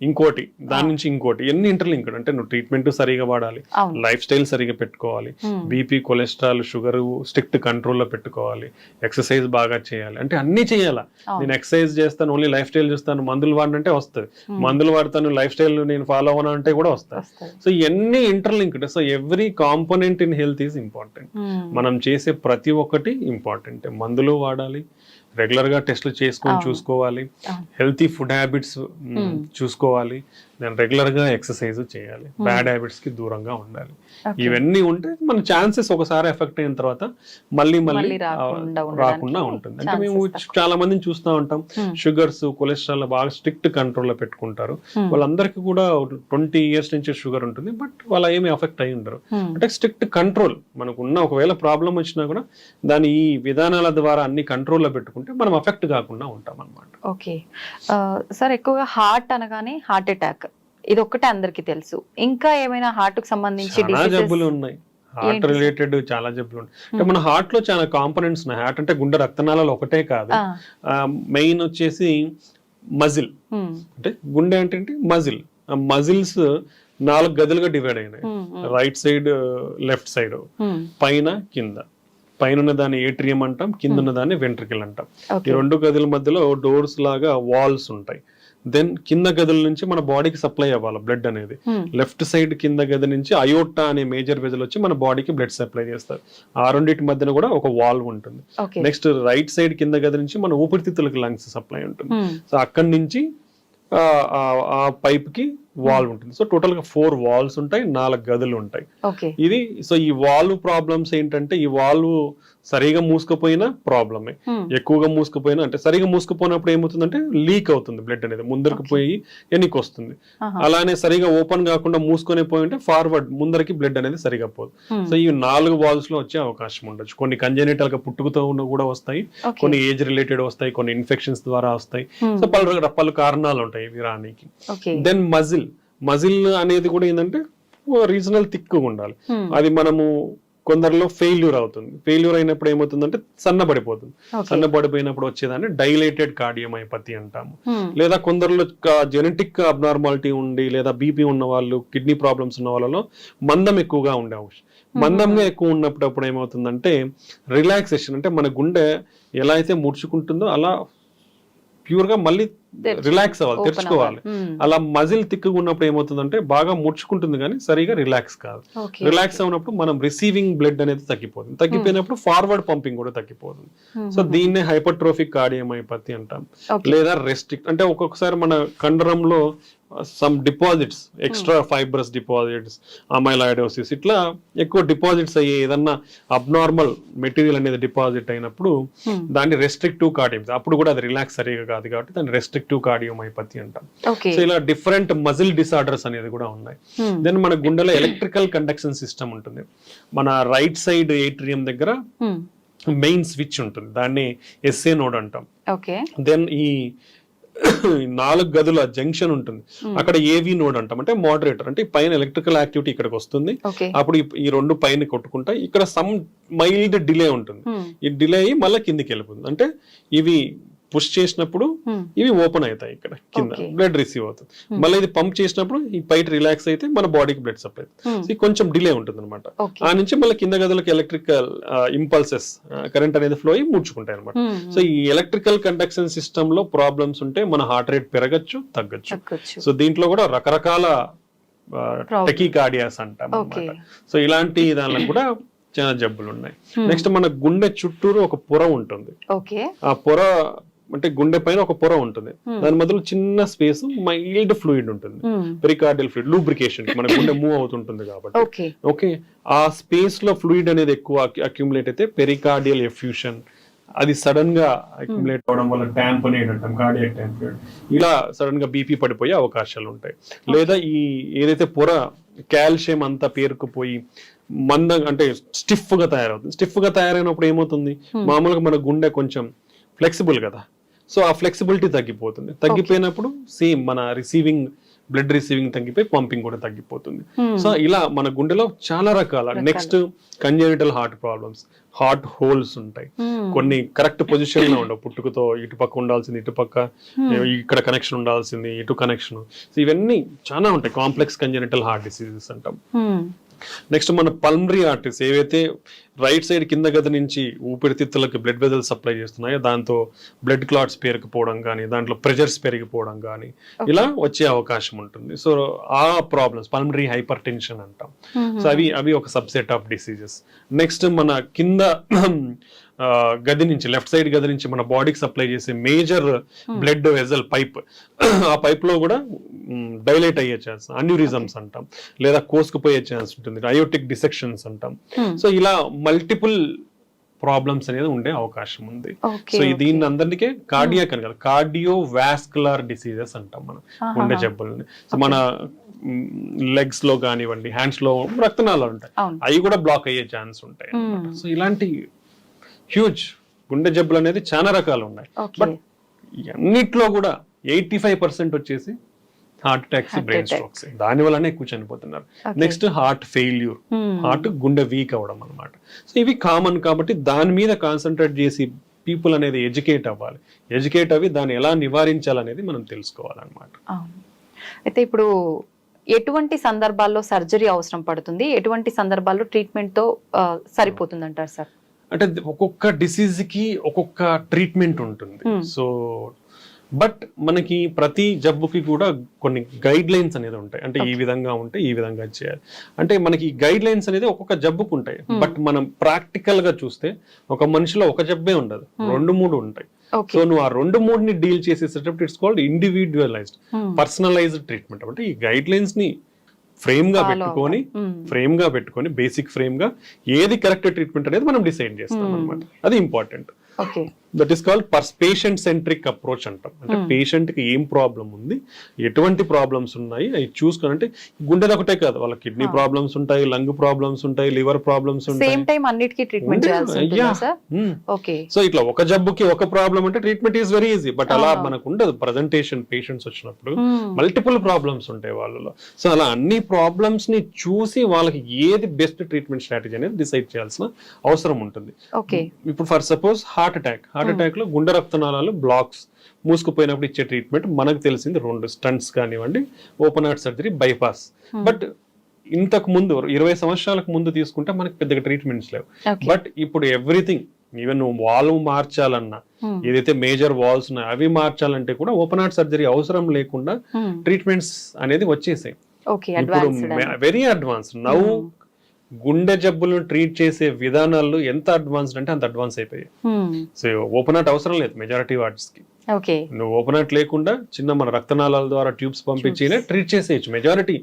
ఇంకోటి, దాని నుంచి ఇంకోటి, ఎన్ని ఇంటర్లింక్డ్. అంటే నువ్వు ట్రీట్మెంట్ సరిగా వాడాలి, లైఫ్ స్టైల్ సరిగా పెట్టుకోవాలి, బీపీ, కొలెస్ట్రాల్, షుగర్ స్ట్రిక్ట్ కంట్రోల్లో పెట్టుకోవాలి, ఎక్సర్సైజ్ బాగా చేయాలి. అంటే అన్ని చేయాలా. నేను ఎక్సర్సైజ్ చేస్తాను, ఓన్లీ లైఫ్ స్టైల్ చూస్తాను, మందులు వాడినంటే వస్తుంది, మందులు వాడతాను, లైఫ్ స్టైల్ నేను ఫాలో అవ్వను అంటే కూడా వస్తాయి. సో ఇవన్నీ interlinked. So every component in health is important. మనం చేసే ప్రతి ఒక్కటి ఇంపార్టెంట్. మందులు వాడాలి, రెగ్యులర్ గా టెస్ట్లు చేసుకొని చూసుకోవాలి, హెల్తీ ఫుడ్ హ్యాబిట్స్ చూసుకోవాలి, నేను రెగ్యులర్ గా ఎక్సర్సైజ్ చేయాలి, బ్యాడ్ హ్యాబిట్స్ కి దూరంగా ఉండాలి. ఇవన్నీ ఉంటే మన ఛాన్సెస్ ఒకసారి ఎఫెక్ట్ అయిన తర్వాత మళ్ళీ రాకుండా ఉంటుంది. అంటే మేము చాలా మందిని చూస్తూ ఉంటాం, షుగర్స్, కొలెస్ట్రాల్ బాగా స్ట్రిక్ట్ కంట్రోల్లో పెట్టుకుంటారు. వాళ్ళందరికీ కూడా 20 years నుంచి షుగర్ ఉంటుంది, బట్ వాళ్ళు ఏమి ఎఫెక్ట్ అయి ఉండరు. అంటే స్ట్రిక్ట్ కంట్రోల్ మనకున్న, ఒకవేళ ప్రాబ్లం వచ్చినా కూడా దాని ఈ విధానాల ద్వారా అన్ని కంట్రోల్లో పెట్టుకుంటే మనం ఎఫెక్ట్ కాకుండా ఉంటాం అన్నమాట. ఓకే సార్, ఎక్కువగా హార్ట్ అనగానే హార్ట్ అటాక్ ఇది ఒక్కటే అందరికి తెలుసు. ఇంకా ఏమైనా హార్ట్ కు సంబంధించి జబ్బులు ఉన్నాయి, హార్ట్ రిలేటెడ్ చాలా జబ్బులు ఉన్నాయి. అంటే మన హార్ట్ లో చాలా కాంపోనెంట్స్ ఉన్నాయి. హార్ట్ అంటే గుండె రక్తనాళాలు ఒకటే కాదు, మెయిన్ వచ్చేసి మజిల్. అంటే గుండె అంటే మజిల్. ఆ మజిల్స్ 4 గదులుగా డివైడ్ అయినాయి. రైట్ సైడ్, లెఫ్ట్ సైడ్, పైన కింద. పైన ఉన్న దాన్ని ఏట్రియం అంటాం, కింద ఉన్న దాన్ని వెంట్రికల్ అంటాం. ఈ 2 గదుల మధ్యలో డోర్స్ లాగా వాల్స్ ఉంటాయి. దెన్ కింద గదుల నుంచి మన బాడీకి సప్లై అవ్వాలి బ్లడ్ అనేది. లెఫ్ట్ సైడ్ కింద గది నుంచి అయోటా అనే మేజర్ వెజల్ వచ్చి మన బాడీకి బ్లడ్ సప్లై చేస్తారు. ఆ రెండింటి మధ్యన కూడా ఒక వాల్వ్ ఉంటుంది. నెక్స్ట్ రైట్ సైడ్ కింద గది నుంచి మన ఊపిరితిత్తులకు లంగ్స్ సప్లై ఉంటుంది. సో అక్కడి నుంచి ఆ పైప్ కి వాల్వ్ ఉంటుంది. సో టోటల్ గా 4 వాల్వ్స్ ఉంటాయి, 4 గదులు ఉంటాయి. ఇది సో ఈ వాల్వ్ ప్రాబ్లమ్స్ ఏంటంటే, ఈ వాల్వ్ సరిగా మూసుకుపోయినా ప్రాబ్లమే, ఎక్కువగా మూసుకుపోయినా, అంటే సరిగా మూసుకుపోయినప్పుడు ఏమవుతుందంటే లీక్ అవుతుంది బ్లడ్ అనేది, ముందరికి పోయి వెనక్కి వస్తుంది. అలానే సరిగా ఓపెన్ కాకుండా మూసుకొని పోయి ఉంటే ఫార్వర్డ్ ముందరికి బ్లడ్ అనేది సరిగా పోదు. సో ఈ 4 వాల్వ్స్ లో వచ్చే అవకాశం ఉండొచ్చు. కొన్ని కంజెనిటల్ గా పుట్టుకతో ఉన్న కూడా వస్తాయి, కొన్ని ఏజ్ రిలేటెడ్ వస్తాయి, కొన్ని ఇన్ఫెక్షన్స్ ద్వారా వస్తాయి. సో పలు కారణాలు ఉంటాయి ఇవి రానికి. దెన్ మజిల్ అనేది కూడా ఏంటంటే రీజనల్ థిక్గా ఉండాలి. అది మనము కొందరిలో ఫెయిల్యూర్ అవుతుంది. ఫెయిల్యూర్ అయినప్పుడు ఏమవుతుందంటే సన్నబడిపోతుంది. సన్నబడిపోయినప్పుడు వచ్చేదాన్ని డైలేటెడ్ కార్డియోమైపతి అంటాము. లేదా కొందరిలో జెనెటిక్ అబ్నార్మాలిటీ ఉండి, లేదా బీపీ ఉన్న వాళ్ళు, కిడ్నీ ప్రాబ్లమ్స్ ఉన్న వాళ్ళలో మందం ఎక్కువగా ఉండే అవకాశం. మందంగా ఎక్కువ ఉన్నప్పుడు ఏమవుతుందంటే రిలాక్సేషన్, అంటే మన గుండె ఎలా అయితే ముడుచుకుంటుందో అలా ప్యూర్ గా మళ్ళీ రిలాక్స్ అవ్వాలి, తెరుచుకోవాలి. అలా మజిల్ తిక్కుగా ఉన్నప్పుడు ఏమవుతుందంటే బాగా ముడుచుకుంటుంది కానీ సరిగా రిలాక్స్ కాదు. రిలాక్స్ అయినప్పుడు మనం రిసీవింగ్ బ్లడ్ అనేది తగ్గిపోతుంది. తగ్గిపోయినప్పుడు ఫార్వర్డ్ పంపింగ్ కూడా తగ్గిపోతుంది. సో దీన్నే హైపర్ట్రోఫిక్ కార్డియోమైపతి అంటాం. లేదా రెస్ట్రిక్ట్, అంటే ఒక్కొక్కసారి మన కండరంలో some deposits, extra fibrous deposits, amyloidosis, ఇట్లా ఎక్కువ డిపాజిట్స్ అయ్యే ఏదన్నా అబ్నార్మల్ మెటీరియల్ అనేది డిపాజిట్ అయినప్పుడు దాన్ని రెస్ట్రిక్టివ్ కార్డియోమైపతి, అప్పుడు కూడా అది రిలాక్స్ సరిగా కాదు కాబట్టి దాన్ని రెస్ట్రిక్టివ్ కార్డియోమైపతి అంటాం. సో ఇలా డిఫరెంట్ మజిల్ డిసార్డర్స్ అనేది కూడా ఉన్నాయి. దెన్ మన గుండెలో ఎలక్ట్రికల్ కండక్షన్ సిస్టమ్ ఉంటుంది. మన రైట్ సైడ్ ఏట్రియం దగ్గర మెయిన్ స్విచ్ ఉంటుంది, దాన్ని ఎస్ఏ నోడ్ అంటాం. దెన్ ఈ 4 గదుల జంక్షన్ ఉంటుంది, అక్కడ ఏవి నోడ్ అంటాం, అంటే మోడరేటర్, అంటే పైన ఎలక్ట్రికల్ యాక్టివిటీ ఇక్కడికి వస్తుంది, ఓకే అప్పుడు ఈ 2 పైన కొట్టుకుంటాయి, ఇక్కడ సమ్ మైల్డ్ డిలే ఉంటుంది, ఈ డిలే అయ్యి మళ్ళీ కిందికి వెళ్ళిపోతుంది, అంటే ఇవి పుష్ చేసినప్పుడు ఇవి ఓపెన్ అవుతాయి, ఇక్కడ కింద బ్లడ్ రిసీవ్ అవుతుంది, మళ్ళీ ఇది పంప్ చేసినప్పుడు ఈ పైట్ రిలాక్స్ అయితే మన బాడీకి బ్లడ్ సప్లై అవుతుంది, కొంచెం డిలే ఉంటుంది అనమాట. ఆ నుంచి మళ్ళీ కింద గదులకు ఎలక్ట్రికల్ ఇంపల్సెస్ కరెంట్ అనేది ఫ్లో అయ్యి ముడుచుకుంటాయి అనమాట. సో ఈ ఎలక్ట్రికల్ కండక్షన్ సిస్టమ్ లో ప్రాబ్లమ్స్ ఉంటే మన హార్ట్ రేట్ పెరగచ్చు, తగ్గచ్చు. సో దీంట్లో కూడా రకరకాల టెకికార్డియాస్ అంటాం అన్నమాట. సో ఇలాంటి దానిలో కూడా చాలా జబ్బులు ఉన్నాయి. నెక్స్ట్ మన గుండె చుట్టూరు ఒక పొర ఉంటుంది, ఆ పొర అంటే గుండె పైన ఒక పొర ఉంటుంది, దాని మధ్యలో చిన్న స్పేస్ మైల్డ్ ఫ్లూయిడ్ ఉంటుంది, పెరికార్డియల్ ఫ్లూయిడ్, లూబ్రికేషన్, మన గుండె మూవ్ అవుతుంటుంది కాబట్టి. ఓకే, ఆ స్పేస్ లో ఫ్లూయిడ్ అనేది ఎక్కువ అక్యుములేట్ అయితే పెరికార్డియల్ ఎఫ్యూషన్, అది సడన్ గా అక్యుములేట్ అవడం వల్ల ట్యాంపనేట్ అంటాం, కార్డియాక్ ట్యాంపనేట్, ఇలా సడన్ గా బీపీ పడిపోయే అవకాశాలు ఉంటాయి. లేదా ఈ ఏదైతే పొర కాల్షియం అంతా పేరుకుపోయి మందంగా అంటే స్టిఫ్ గా తయారవుతుంది, స్టిఫ్ గా తయారైనప్పుడు ఏమవుతుంది, మామూలుగా మన గుండె కొంచెం ఫ్లెక్సిబుల్ కదా, సో ఆ ఫ్లెక్సిబిలిటీ తగ్గిపోతుంది, తగ్గిపోయినప్పుడు సేమ్ మన బ్లడ్ రిసీవింగ్ తగ్గిపోయి పంపింగ్ కూడా తగ్గిపోతుంది. సో ఇలా మన గుండెలో చాలా రకాల next congenital heart problems, heart holes ఉంటాయి, కొన్ని కరెక్ట్ పొజిషన్ లో ఉండవు, పుట్టుకతో ఇటుపక్క ఉండాల్సింది ఇటుపక్క, ఇక్కడ కనెక్షన్ ఉండాల్సింది ఇటు కనెక్షన్, సో ఇవన్నీ చాలా ఉంటాయి, కాంప్లెక్స్ కంజెనిటల్ హార్ట్ డిసీజెస్ అంటాం. నెక్స్ట్ మన పల్మరీ ఆర్టరీస్ ఏవైతే రైట్ సైడ్ కింద గది నుంచి ఊపిరితిత్తులకు బ్లడ్ వెజల్ సప్లై చేస్తున్నాయో దాంతో బ్లడ్ క్లాట్స్ పెరిగిపోవడం కానీ, దాంట్లో ప్రెషర్స్ పెరిగిపోవడం కానీ ఇలా వచ్చే అవకాశం ఉంటుంది. సో ఆ ప్రాబ్లమ్స్ పల్మరీ హైపర్ టెన్షన్ అంటాం. సో అవి ఒక సబ్సెట్ ఆఫ్ డిసీజెస్. నెక్స్ట్ మన కింద గది నుంచి లెఫ్ట్ సైడ్ గది నుంచి మన బాడీకి సప్లై చేసే మేజర్ బ్లడ్ వెజల్ పైప్, ఆ పైప్ లో కూడా డైలేట్ అయ్యే ఛాన్స్, అన్యూరిజమ్స్ అంటాం, లేదా కోసుకుపోయే ఛాన్స్ ఉంటుంది, అయోటిక్ డిసెక్షన్స్ అంటాం. సో ఇలా మల్టిపుల్ ప్రాబ్లమ్స్ అనేది ఉండే అవకాశం ఉంది. సో దీన్ని అందరికీ కార్డియాక్ అని కాదు, కార్డియో వాస్కులర్ డిసీజెస్ అంటాం మనం గుండె జబ్బులని. సో మన లెగ్స్ లో కానివ్వండి, హ్యాండ్స్ లో రక్తనాళాలు ఉంటాయి, అవి కూడా బ్లాక్ అయ్యే ఛాన్స్ ఉంటాయి. సో ఇలాంటి హ్యూజ్ గుండె జబ్బులు అనేది చాలా రకాలు ఉన్నాయి. బట్ అన్నిట్లో కూడా 85% వచ్చేసి హార్ట్ అటాక్స్, బ్రెయిన్ స్ట్రోక్స్, దాని వల్లనే ఎక్కువ చనిపోతున్నారు. నెక్స్ట్ హార్ట్ ఫెయిల్యూర్, హార్ట్ గుండె వీక్ అవడం అనమాట. సో ఇవి కామన్ కాబట్టి దాని మీద కాన్సన్ట్రేట్ చేసి పీపుల్ అనేది ఎడ్యుకేట్ అవ్వాలి, ఎడ్యుకేట్ అవి దాన్ని ఎలా నివారించాలనేది మనం తెలుసుకోవాలన్నమాట. అయితే ఇప్పుడు ఎటువంటి సందర్భాల్లో సర్జరీ అవసరం పడుతుంది, ఎటువంటి సందర్భాల్లో ట్రీట్మెంట్ తో సరిపోతుంది అంటారు సార్? అంటే ఒక్కొక్క డిసీజ్ కి ఒక్కొక్క ట్రీట్మెంట్ ఉంటుంది. సో బట్ మనకి ప్రతి జబ్బుకి కూడా కొన్ని గైడ్ లైన్స్ అనేది ఉంటాయి, అంటే ఈ విధంగా ఉంటే ఈ విధంగా చేయాలి, అంటే మనకి గైడ్ లైన్స్ అనేది ఒక్కొక్క జబ్బుకు ఉంటాయి. బట్ మనం ప్రాక్టికల్ గా చూస్తే ఒక మనిషిలో ఒక జబ్బే ఉండదు, 2-3 ఉంటాయి. సో నువ్వు ఆ 2-3ని డీల్ చేసేటప్పుడు ఇట్స్ కాల్డ్ ఇండివిడ్యువలైజ్డ్ పర్సనలైజ్డ్ ట్రీట్మెంట్. అంటే ఈ గైడ్ లైన్స్ ని ఫ్రేమ్ గా పెట్టుకొని బేసిక్ ఫ్రేమ్ గా ఏది కరెక్ట్ ట్రీట్మెంట్ అనేది మనం డిసైడ్ చేస్తాం అనమాట. అది important. That is called patient centric approach అంటాం. అంటే పేషెంట్ కి ఏం ప్రాబ్లం ఉంది, ఎటువంటి ప్రాబ్లమ్స్ ఉన్నాయి అవి చూసుకొని, అంటే గుండెది ఒకటే కాదు, వాళ్ళ కిడ్నీ ప్రాబ్లమ్స్ ఉంటాయి, లంగ్ ప్రాబ్లమ్స్ ఉంటాయి, లివర్ ప్రాబ్లమ్స్ ఉంటాయి. సో ఇట్లా ఒక జబ్బుకి ఒక ప్రాబ్లం అంటే treatment is very easy. But అలా మనకు ఉండదు. ప్రజెంటేషన్ పేషెంట్స్ వచ్చినప్పుడు మల్టిపుల్ ప్రాబ్లమ్స్ ఉంటాయి వాళ్ళలో. సో అలా అన్ని ప్రాబ్లమ్స్ ని చూసి వాళ్ళకి ఏది బెస్ట్ ట్రీట్మెంట్ స్ట్రాటజీ అనేది డిసైడ్ చేయాల్సిన అవసరం ఉంటుంది. ఇప్పుడు ఫర్ సపోజ్ హార్ట్ అటాక్ లో గుండె రక్తనాళాలు బ్లాక్స్ మూసుకుపోయినప్పుడు ఇచ్చే ట్రీట్మెంట్ మనకు తెలిసింది 2 స్టంట్స్ కానివ్వండి, open heart surgery, bypass. But ఇంతకు ముందు 20 సంవత్సరాలకు ముందు తీసుకుంటే మనకి పెద్దగా ట్రీట్మెంట్స్ లేవు. బట్ ఇప్పుడు ఎవ్రీథింగ్, ఈవెన్ వాల్ మార్చాలన్నా, ఏదైతే మేజర్ వాల్స్ ఉన్నాయో అవి మార్చాలంటే కూడా ఓపెన్ హార్ట్ సర్జరీ అవసరం లేకుండా ట్రీట్మెంట్స్ అనేది వచ్చేసాయి. ఇప్పుడు వెరీ అడ్వాన్స్ నౌ. గుండె జబ్బులను ట్రీట్ చేసే విధానాలు ఎంత అడ్వాన్స్డ్ అంటే అంత అడ్వాన్స్ అయిపోయాయి. సో ఓపెన్ హార్ట్ అవసరం లేదు మెజారిటీ వార్డ్స్ కి. నువ్వు ఓపెన్ హార్ట్ లేకుండా చిన్న మన రక్తనాళాల ద్వారా ట్యూబ్స్ పంపించి ట్రీట్ చేసేయచ్చు majority.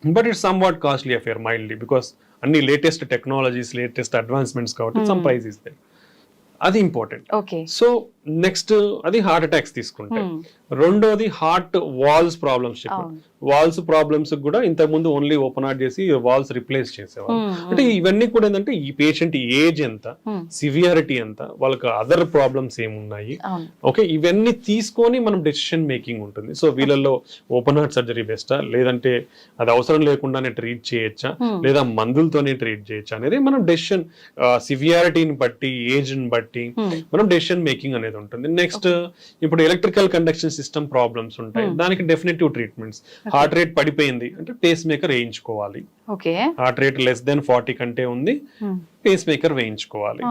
But it's somewhat costly affair mildly, because అన్ని లేటెస్ట్ టెక్నాలజీస్, లేటెస్ట్ అడ్వాన్స్మెంట్స్ కాబట్టి సమ్ ప్రైస్ ఇస్ దేర్. అది ఇంపార్టెంట్. సో నెక్స్ట్ అది హార్ట్ అటాక్స్ తీసుకుంటే, రెండోది heart valves problems. Valves problems కూడా ఇంతకు ముందు ఓన్లీ ఓపెన్ హార్ట్ చేసి వాల్స్ రిప్లేస్ చేసేవాళ్ళు. అంటే ఇవన్నీ కూడా ఏంటంటే ఈ పేషెంట్ ఏజ్ ఎంత, సివియారిటీ ఎంత, వాళ్ళకి అదర్ ప్రాబ్లమ్స్ ఏమున్నాయి, ఓకే, ఇవన్నీ తీసుకొని మనం డెసిషన్ మేకింగ్ ఉంటుంది. సో వీళ్ళల్లో ఓపెన్ హార్ట్ సర్జరీ బెస్టా, లేదంటే అది అవసరం లేకుండానే ట్రీట్ చేయొచ్చా, లేదా మందులతోనే ట్రీట్ చేయొచ్చా అనేది మనం డెసిషన్ సివియారిటీని బట్టి, ఏజ్ ని బట్టి మనం డెసిషన్ మేకింగ్ అనేది ఉంటుంది. నెక్స్ట్ ఇప్పుడు ఎలక్ట్రికల్ కండక్షన్ సిస్టమ్ ప్రాబ్లమ్స్ ఉంటాయి, దానికి డెఫినెటివ్ ట్రీట్మెంట్స్. హార్ట్ రేట్ పడిపోయింది అంటే పేస్ మేకర్ వేయించుకోవాలి. హార్ట్ రేట్ లెస్ దెన్ 40 కంటే ఉంది, పేస్ మేకర్ వేయించుకోవాలి.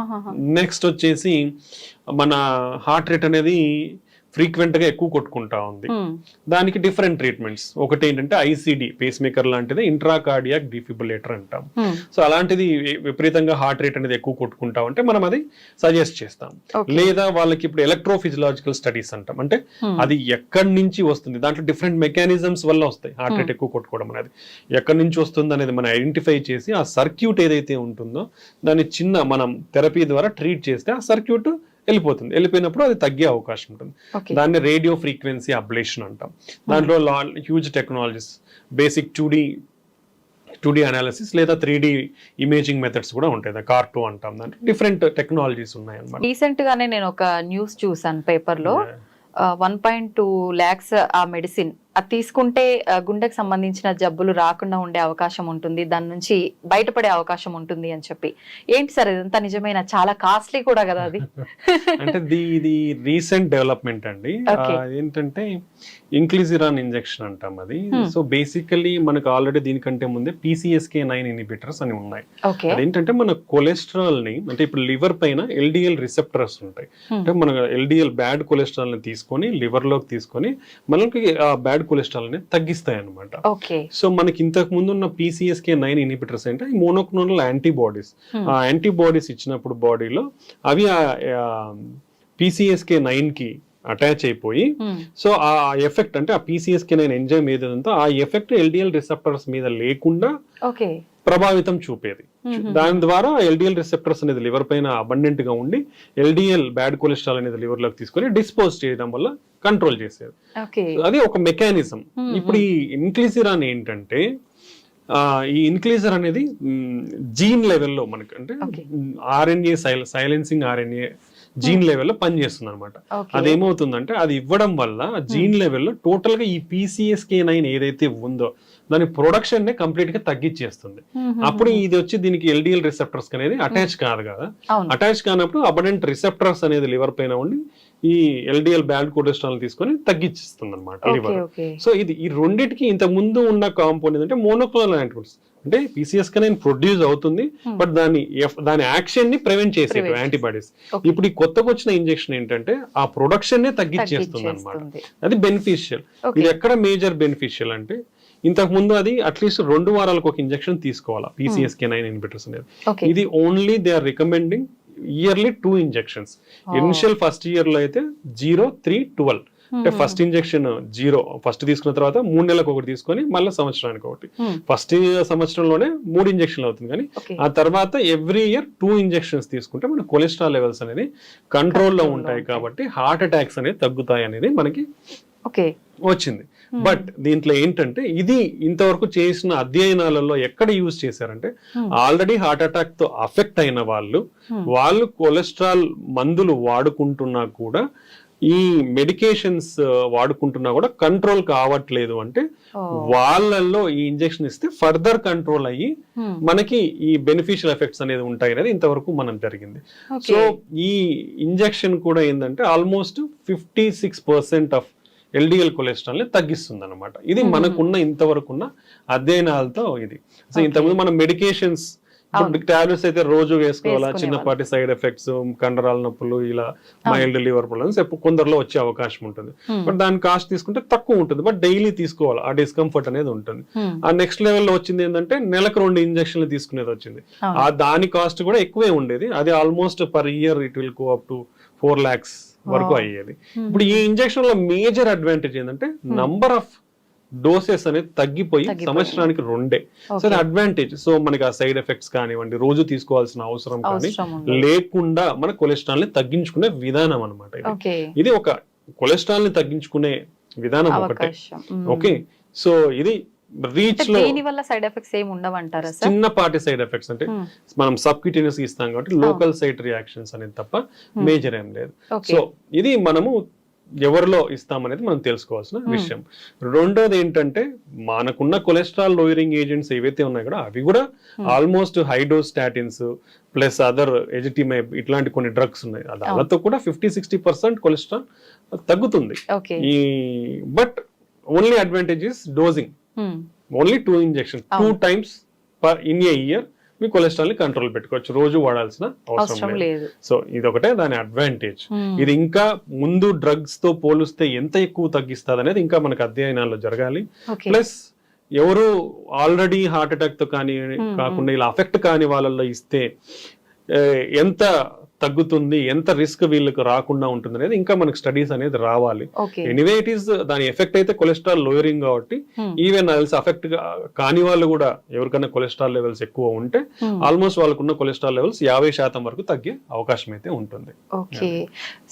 నెక్స్ట్ వచ్చేసి మన హార్ట్ రేట్ అనేది ఫ్రీక్వెంట్ గా ఎక్కువ కొట్టుకుంటా ఉంది, దానికి డిఫరెంట్ ట్రీట్మెంట్స్. ఒకటి ఏంటంటే ఐసిడి, పేస్ మేకర్ లాంటిది ఇంట్రాకార్డియాక్ డిఫిబ్రిలేటర్ అంటాం. సో అలాంటిది విపరీతంగా హార్ట్ రేట్ అనేది ఎక్కువ కొట్టుకుంటా ఉంటే మనం అది సజెస్ట్ చేస్తాం. లేదా వాళ్ళకి ఇప్పుడు ఎలక్ట్రోఫిజియలాజికల్ స్టడీస్ అంటాం, అంటే అది ఎక్కడి నుంచి వస్తుంది, దాంట్లో డిఫరెంట్ మెకానిజమ్స్ వల్ల వస్తాయి హార్ట్ రేట్ ఎక్కువ కొట్టుకోవడం అనేది. ఎక్కడి నుంచి వస్తుంది అనేది మనం ఐడెంటిఫై చేసి ఆ సర్క్యూట్ ఏదైతే ఉంటుందో దాన్ని చిన్న మనం థెరపీ ద్వారా ట్రీట్ చేస్తే ఆ సర్క్యూట్ వెళ్ళిపోతుంది. వెళ్ళిపోయినప్పుడు అది తగ్గే అవకాశం ఉంటుంది. దాన్ని రేడియో ఫ్రీక్వెన్సీ అబ్లేషన్ అంటాం. దాంట్లో huge technologies, basic 2D analysis లేదా 3D ఇమేజింగ్ మెథడ్స్ కూడా ఉంటాయి, CAR2 అంటాం. దాంట్లో డిఫరెంట్ టెక్నాలజీస్ ఉన్నాయి అన్నమాట. రీసెంట్ గానే నేను ఒక న్యూస్ చూసాను పేపర్ లో, 1.2 lakhs ఆ మెడిసిన్ అది తీసుకుంటే గుండెకి సంబంధించిన జబ్బులు రాకుండా ఉండే అవకాశం ఉంటుంది, దాని నుంచి బయటపడే అవకాశం ఉంటుంది అని చెప్పి. ఏంటి సార్ ఇదంతా నిజమైన? చాలా కాస్ట్లీ కూడా కదా అది. అంటే ఇది రీసెంట్ డెవలప్మెంట్ అండి. ఏంటంటే ఇంక్లిజిరాన్ ఇంజెక్షన్ అంటాం అది. సో బేసికలీ మనకు ఆల్రెడీ దీనికంటే ముందే PCSK9 ఇన్హిబిటర్స్ అని ఉన్నాయి. అదేంటంటే మన కొలెస్ట్రాల్ ని, అంటే ఇప్పుడు లివర్ పైన LDL రిసెప్టర్స్ ఉంటాయి. అంటే మన LDL బ్యాడ్ కొలెస్ట్రాల్ ని తీసుకొని లివర్ లోకి తీసుకొని మనకి ఆ బ్యాడ్ కొలెస్ట్రాల్ అనేది తగ్గిస్తాయి అనమాట. సో మనకి ఇంతకు ముందు ఉన్న PCSK9 ఇన్హిబిటర్స్ అంటే మోనోక్లోనల్ యాంటీబాడీస్. ఆ యాంటీబాడీస్ ఇచ్చినప్పుడు బాడీలో అవి PCSK9 కి అటాచ్ అయిపోయి, సో ఆ ఎఫెక్ట్ అంటే ఆ PCSK9 ఎంజైమ్ ఏదంతా ఆ ఎఫెక్ట్ LDL రిసెప్టర్స్ మీద లేకుండా ప్రభావితం చూపేది. దాని ద్వారా LDL రిసెప్టర్స్ అనేది లివర్ పైన అబండెంట్ గా ఉండి LDL బ్యాడ్ కొలెస్ట్రాల్ అనేది లివర్ లోకి తీసుకొని డిస్పోజ్ చేయడం వల్ల కంట్రోల్ చేసేది. అది ఒక మెకానిజం. ఇప్పుడు ఈ ఇన్క్లిజిరాన్ ఏంటంటే, ఈ ఇన్క్లిజర్ అనేది జీన్ లెవెల్లో మనకి, అంటే RNA సైలెన్సింగ్ RNA జీన్ లెవెల్లో పనిచేస్తుంది అనమాట. అదేమవుతుందంటే అది ఇవ్వడం వల్ల జీన్ లెవెల్లో టోటల్ గా ఈ PCSK9 ఏదైతే ఉందో దాని ప్రొడక్షన్ నే కంప్లీట్ గా తగ్గించేస్తుంది. అప్పుడు ఇది వచ్చి దీనికి LDL రిసెప్టర్స్ అనేది అటాచ్ కాదు కదా. అటాచ్ కానప్పుడు అబడెంట్ రిసెప్టర్స్ అనేది లివర్ పైన ఉండి ఈ LDL బ్యాడ్ కొలెస్ట్రాల్ తీసుకొని తగ్గించేస్తుంది అనమాట లివర్. సో ఇది ఈ రెండింటికి ఇంత ముందు ఉన్న కాంపౌండ్ అంటే మోనోక్లోనల్ యాంటీబాడీస్. అంటే PCSK9 ప్రొడ్యూస్ అవుతుంది, బట్ దాని యాక్షన్ ని ప్రివెంట్ చేసే యాంటీబాడీస్. ఇప్పుడు ఈ కొత్తగా వచ్చిన ఇంజెక్షన్ ఏంటంటే ఆ ప్రొడక్షన్ నే తగ్గించేస్తుంది అనమాట. అది బెనిఫిషియల్. ఇది ఎక్కడ మేజర్ బెనిఫిషియల్ అంటే, ఇంతకు ముందు అది అట్లీస్ట్ 2 వారాలకు ఒక ఇంజెక్షన్ తీసుకోవాలా PCSK9 ఇన్హిబిటర్స్ అనేది. ఇది only they are recommending yearly 2 injections. Initial first year లో అయితే 0, 3, 12. అంటే ఫస్ట్ ఇంజెక్షన్ 0 ఫస్ట్ తీసుకున్న తర్వాత 3 నెలలకు ఒకటి తీసుకొని మళ్ళీ సంవత్సరానికి ఒకటి. ఫస్ట్ సంవత్సరంలోనే 3 ఇంజెక్షన్లు అవుతుంది, కానీ ఆ తర్వాత ఎవ్రీ ఇయర్ 2 ఇంజెక్షన్స్ తీసుకుంటే మన కొలెస్ట్రాల్ లెవెల్స్ అనేది కంట్రోల్లో ఉంటాయి, కాబట్టి హార్ట్ అటాక్స్ అనేది తగ్గుతాయి అనేది మనకి వచ్చింది. బట్ దీంట్లో ఏంటంటే ఇది ఇంతవరకు చేసిన అధ్యయనాలలో ఎక్కడ యూజ్ చేశారంటే, ఆల్రెడీ హార్ట్ అటాక్ తో అఫెక్ట్ అయిన వాళ్ళు కొలెస్ట్రాల్ మందులు వాడుకుంటున్నా కూడా, ఈ మెడికేషన్స్ వాడుకుంటున్నా కూడా కంట్రోల్ కావట్లేదు అంటే వాళ్ళల్లో ఈ ఇంజెక్షన్ ఇస్తే ఫర్దర్ కంట్రోల్ అయ్యి మనకి ఈ బెనిఫిషియల్ ఎఫెక్ట్స్ అనేది ఉంటాయి అనేది ఇంతవరకు మనం జరిగింది. సో ఈ ఇంజెక్షన్ కూడా ఏంటంటే ఆల్మోస్ట్ 56% ఆఫ్ LDL కొలెస్ట్రాల్ ని తగ్గిస్తుంది అనమాట. ఇది మనకున్న ఇంతవరకున్న అధ్యయనాలతో ఇది. సో ఇంతకుముందు మనం మెడికేషన్స్ టాబ్లెట్స్ అయితే రోజు వేసుకోవాలా, చిన్నపాటి సైడ్ ఎఫెక్ట్స్, కండరాల నొప్పులు, ఇలా మైల్డ్ లివర్ ప్రాబ్లమ్స్ కొందరిలో వచ్చే అవకాశం ఉంటుంది. బట్ దాని కాస్ట్ తీసుకుంటే తక్కువ ఉంటుంది, బట్ డైలీ తీసుకోవాలి, ఆ డిస్కంఫర్ట్ అనేది ఉంటుంది. ఆ నెక్స్ట్ లెవెల్లో వచ్చింది ఏంటంటే నెలకు 2 ఇంజక్షన్లు తీసుకునేది వచ్చింది. ఆ దాని కాస్ట్ కూడా ఎక్కువే ఉండేది. అది almost per year it will go up to 4 lakhs వరకు అయ్యేది. ఇప్పుడు ఈ ఇంజెక్షన్ లో మేజర్ అడ్వాంటేజ్ ఏంటంటే నంబర్ ఆఫ్ డోసెస్ అనేది తగ్గిపోయి సంవత్సరానికి 2. సో అది అడ్వాంటేజ్. సో మనకి ఆ సైడ్ ఎఫెక్ట్స్ కానివ్వండి, రోజు తీసుకోవాల్సిన అవసరం కానీ లేకుండా మన కొలెస్ట్రాల్ ని తగ్గించుకునే విధానం అనమాట. ఇది ఒక కొలెస్ట్రాల్ ని తగ్గించుకునే విధానం ఒకటే. ఓకే, సో ఇది రీచ్ లో వల్ల సైడ్ ఎఫెక్ట్స్ ఏమి ఉండవంటారా? చిన్నపాటి సైడ్ ఎఫెక్ట్స్ అంటే మనం సబ్క్యూటేనియస్ ఇస్తాం కాబట్టి లోకల్ సైట్ రియాక్షన్స్ అనేది తప్ప మేజర్ ఏం లేదు. సో ఇది మనము ఎవరిలో ఇస్తామనేది మనం తెలుసుకోవాల్సిన విషయం. రెండోది ఏంటంటే మనకున్న కొలెస్ట్రాల్ లోయరింగ్ ఏజెంట్స్ ఏవైతే ఉన్నాయో కూడా అవి కూడా almost high dose statins plus other ezetimibe ఇట్లాంటి కొన్ని డ్రగ్స్ ఉన్నాయి. దానితో కూడా 50-60% కొలెస్ట్రాల్ తగ్గుతుంది. ఈ but only advantage is డోజింగ్. Only 2 injections 2 times in a year me cholesterol ని కంట్రోల్ పెట్టుకోవచ్చు, రోజు వాడాల్సిన అవసరం లేదు. సో ఇది ఒకటే దాని అడ్వాంటేజ్. ఇది ఇంకా ముందు డ్రగ్స్ తో పోలిస్తే ఎంత ఎక్కువ తగ్గిస్తుంది అనేది ఇంకా మనకు అధ్యయనాల్లో జరగాలి. ప్లస్ ఎవరు ఆల్రెడీ హార్ట్ అటాక్ తో కాకుండా ఇలా అఫెక్ట్ కాని వాళ్ళల్లో ఇస్తే ఎంత తగ్గుతుంది, ఎంత రిస్క్ వీళ్ళకి రాకుండా ఉంటుంది అనేది ఇంకా మనకి స్టడీస్ అనేది రావాలి. ఎనీవే ఇట్ ఈస్ దాని ఎఫెక్ట్ అయితే కొలెస్ట్రాల్ లోయరింగ్ కాబట్టి ఈవెన్ అఫెక్ట్ కాని వాళ్ళు కూడా ఎవరికైనా కొలెస్ట్రాల్ లెవెల్స్ ఎక్కువ ఉంటే ఆల్మోస్ట్ వాళ్ళకున్న కొలెస్ట్రాల్ లెవెల్స్ 50% వరకు తగ్గే అవకాశం అయితే ఉంటుంది. ఓకే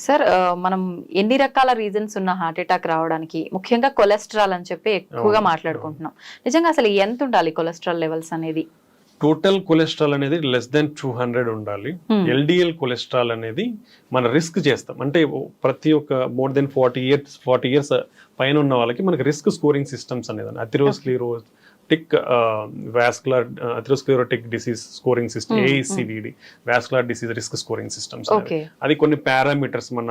సార్, మనం ఎన్ని రకాల రీజన్స్ ఉన్న హార్ట్ అటాక్ రావడానికి ముఖ్యంగా కొలెస్ట్రాల్ అని చెప్పి ఎక్కువగా మాట్లాడుకుంటున్నాం. నిజంగా అసలు ఎంత ఉండాలి కొలెస్ట్రాల్ లెవెల్స్ అనేది? టోటల్ కొలెస్ట్రాల్ అనేది లెస్ దెన్ 200 ఉండాలి. ఎల్డిఎల్ కొలెస్ట్రాల్ అనేది మన రిస్క్ చేస్తాం అంటే ప్రతి ఒక్క మోర్ దెన్ 40 years పైన ఉన్న వాళ్ళకి మనకి రిస్క్ స్కోరింగ్ సిస్టమ్స్ అనేది atherosclerotic atherosclerotic disease scoring system ASCVD vascular disease risk scoring systems. అది కొన్ని పారామీటర్స్ మన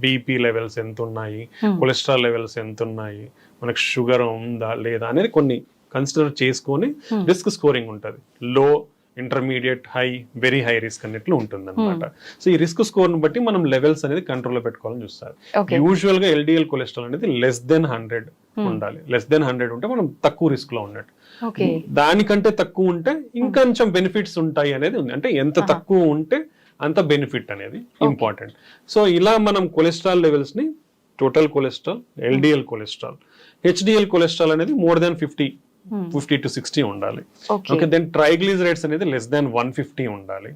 బీపీ లెవెల్స్ ఎంత ఉన్నాయి, కొలెస్ట్రాల్ లెవెల్స్ ఎంత ఉన్నాయి, మనకు షుగర్ ఉందా లేదా అనేది కొన్ని కన్సిడర్ చేసుకొని రిస్క్ స్కోరింగ్ ఉంటుంది. లో, intermediate, high, very high risk అన్నట్లు ఉంటుంది అనమాట. సో ఈ రిస్క్ స్కోర్ ని బట్టి మనం లెవెల్స్ అనేది కంట్రోల్ లో పెట్టుకోవాలని చూస్తారు. యూజువల్ గా ఎల్డిఎల్ కొలెస్ట్రాల్ అనేది లెస్ దెన్ 100 ఉండాలి. లెస్ దెన్ 100 ఉంటే మనం తక్కువ రిస్క్ లో ఉన్నట్టు. దానికంటే తక్కువ ఉంటే ఇంకొంచెం బెనిఫిట్స్ ఉంటాయి అనేది ఉంది. అంటే ఎంత తక్కువ ఉంటే అంత బెనిఫిట్ అనేది ఇంపార్టెంట్. సో ఇలా మనం కొలెస్ట్రాల్ లెవెల్స్ ని total cholesterol, LDL cholesterol, HDL cholesterol అనేది మోర్ దాన్ 50 to 60 ఉండాలి. ఓకే, దెన్ ట్రైగ్లిజరైడ్స్ అనేది లెస్ దాన్ 150 ఉండాలి.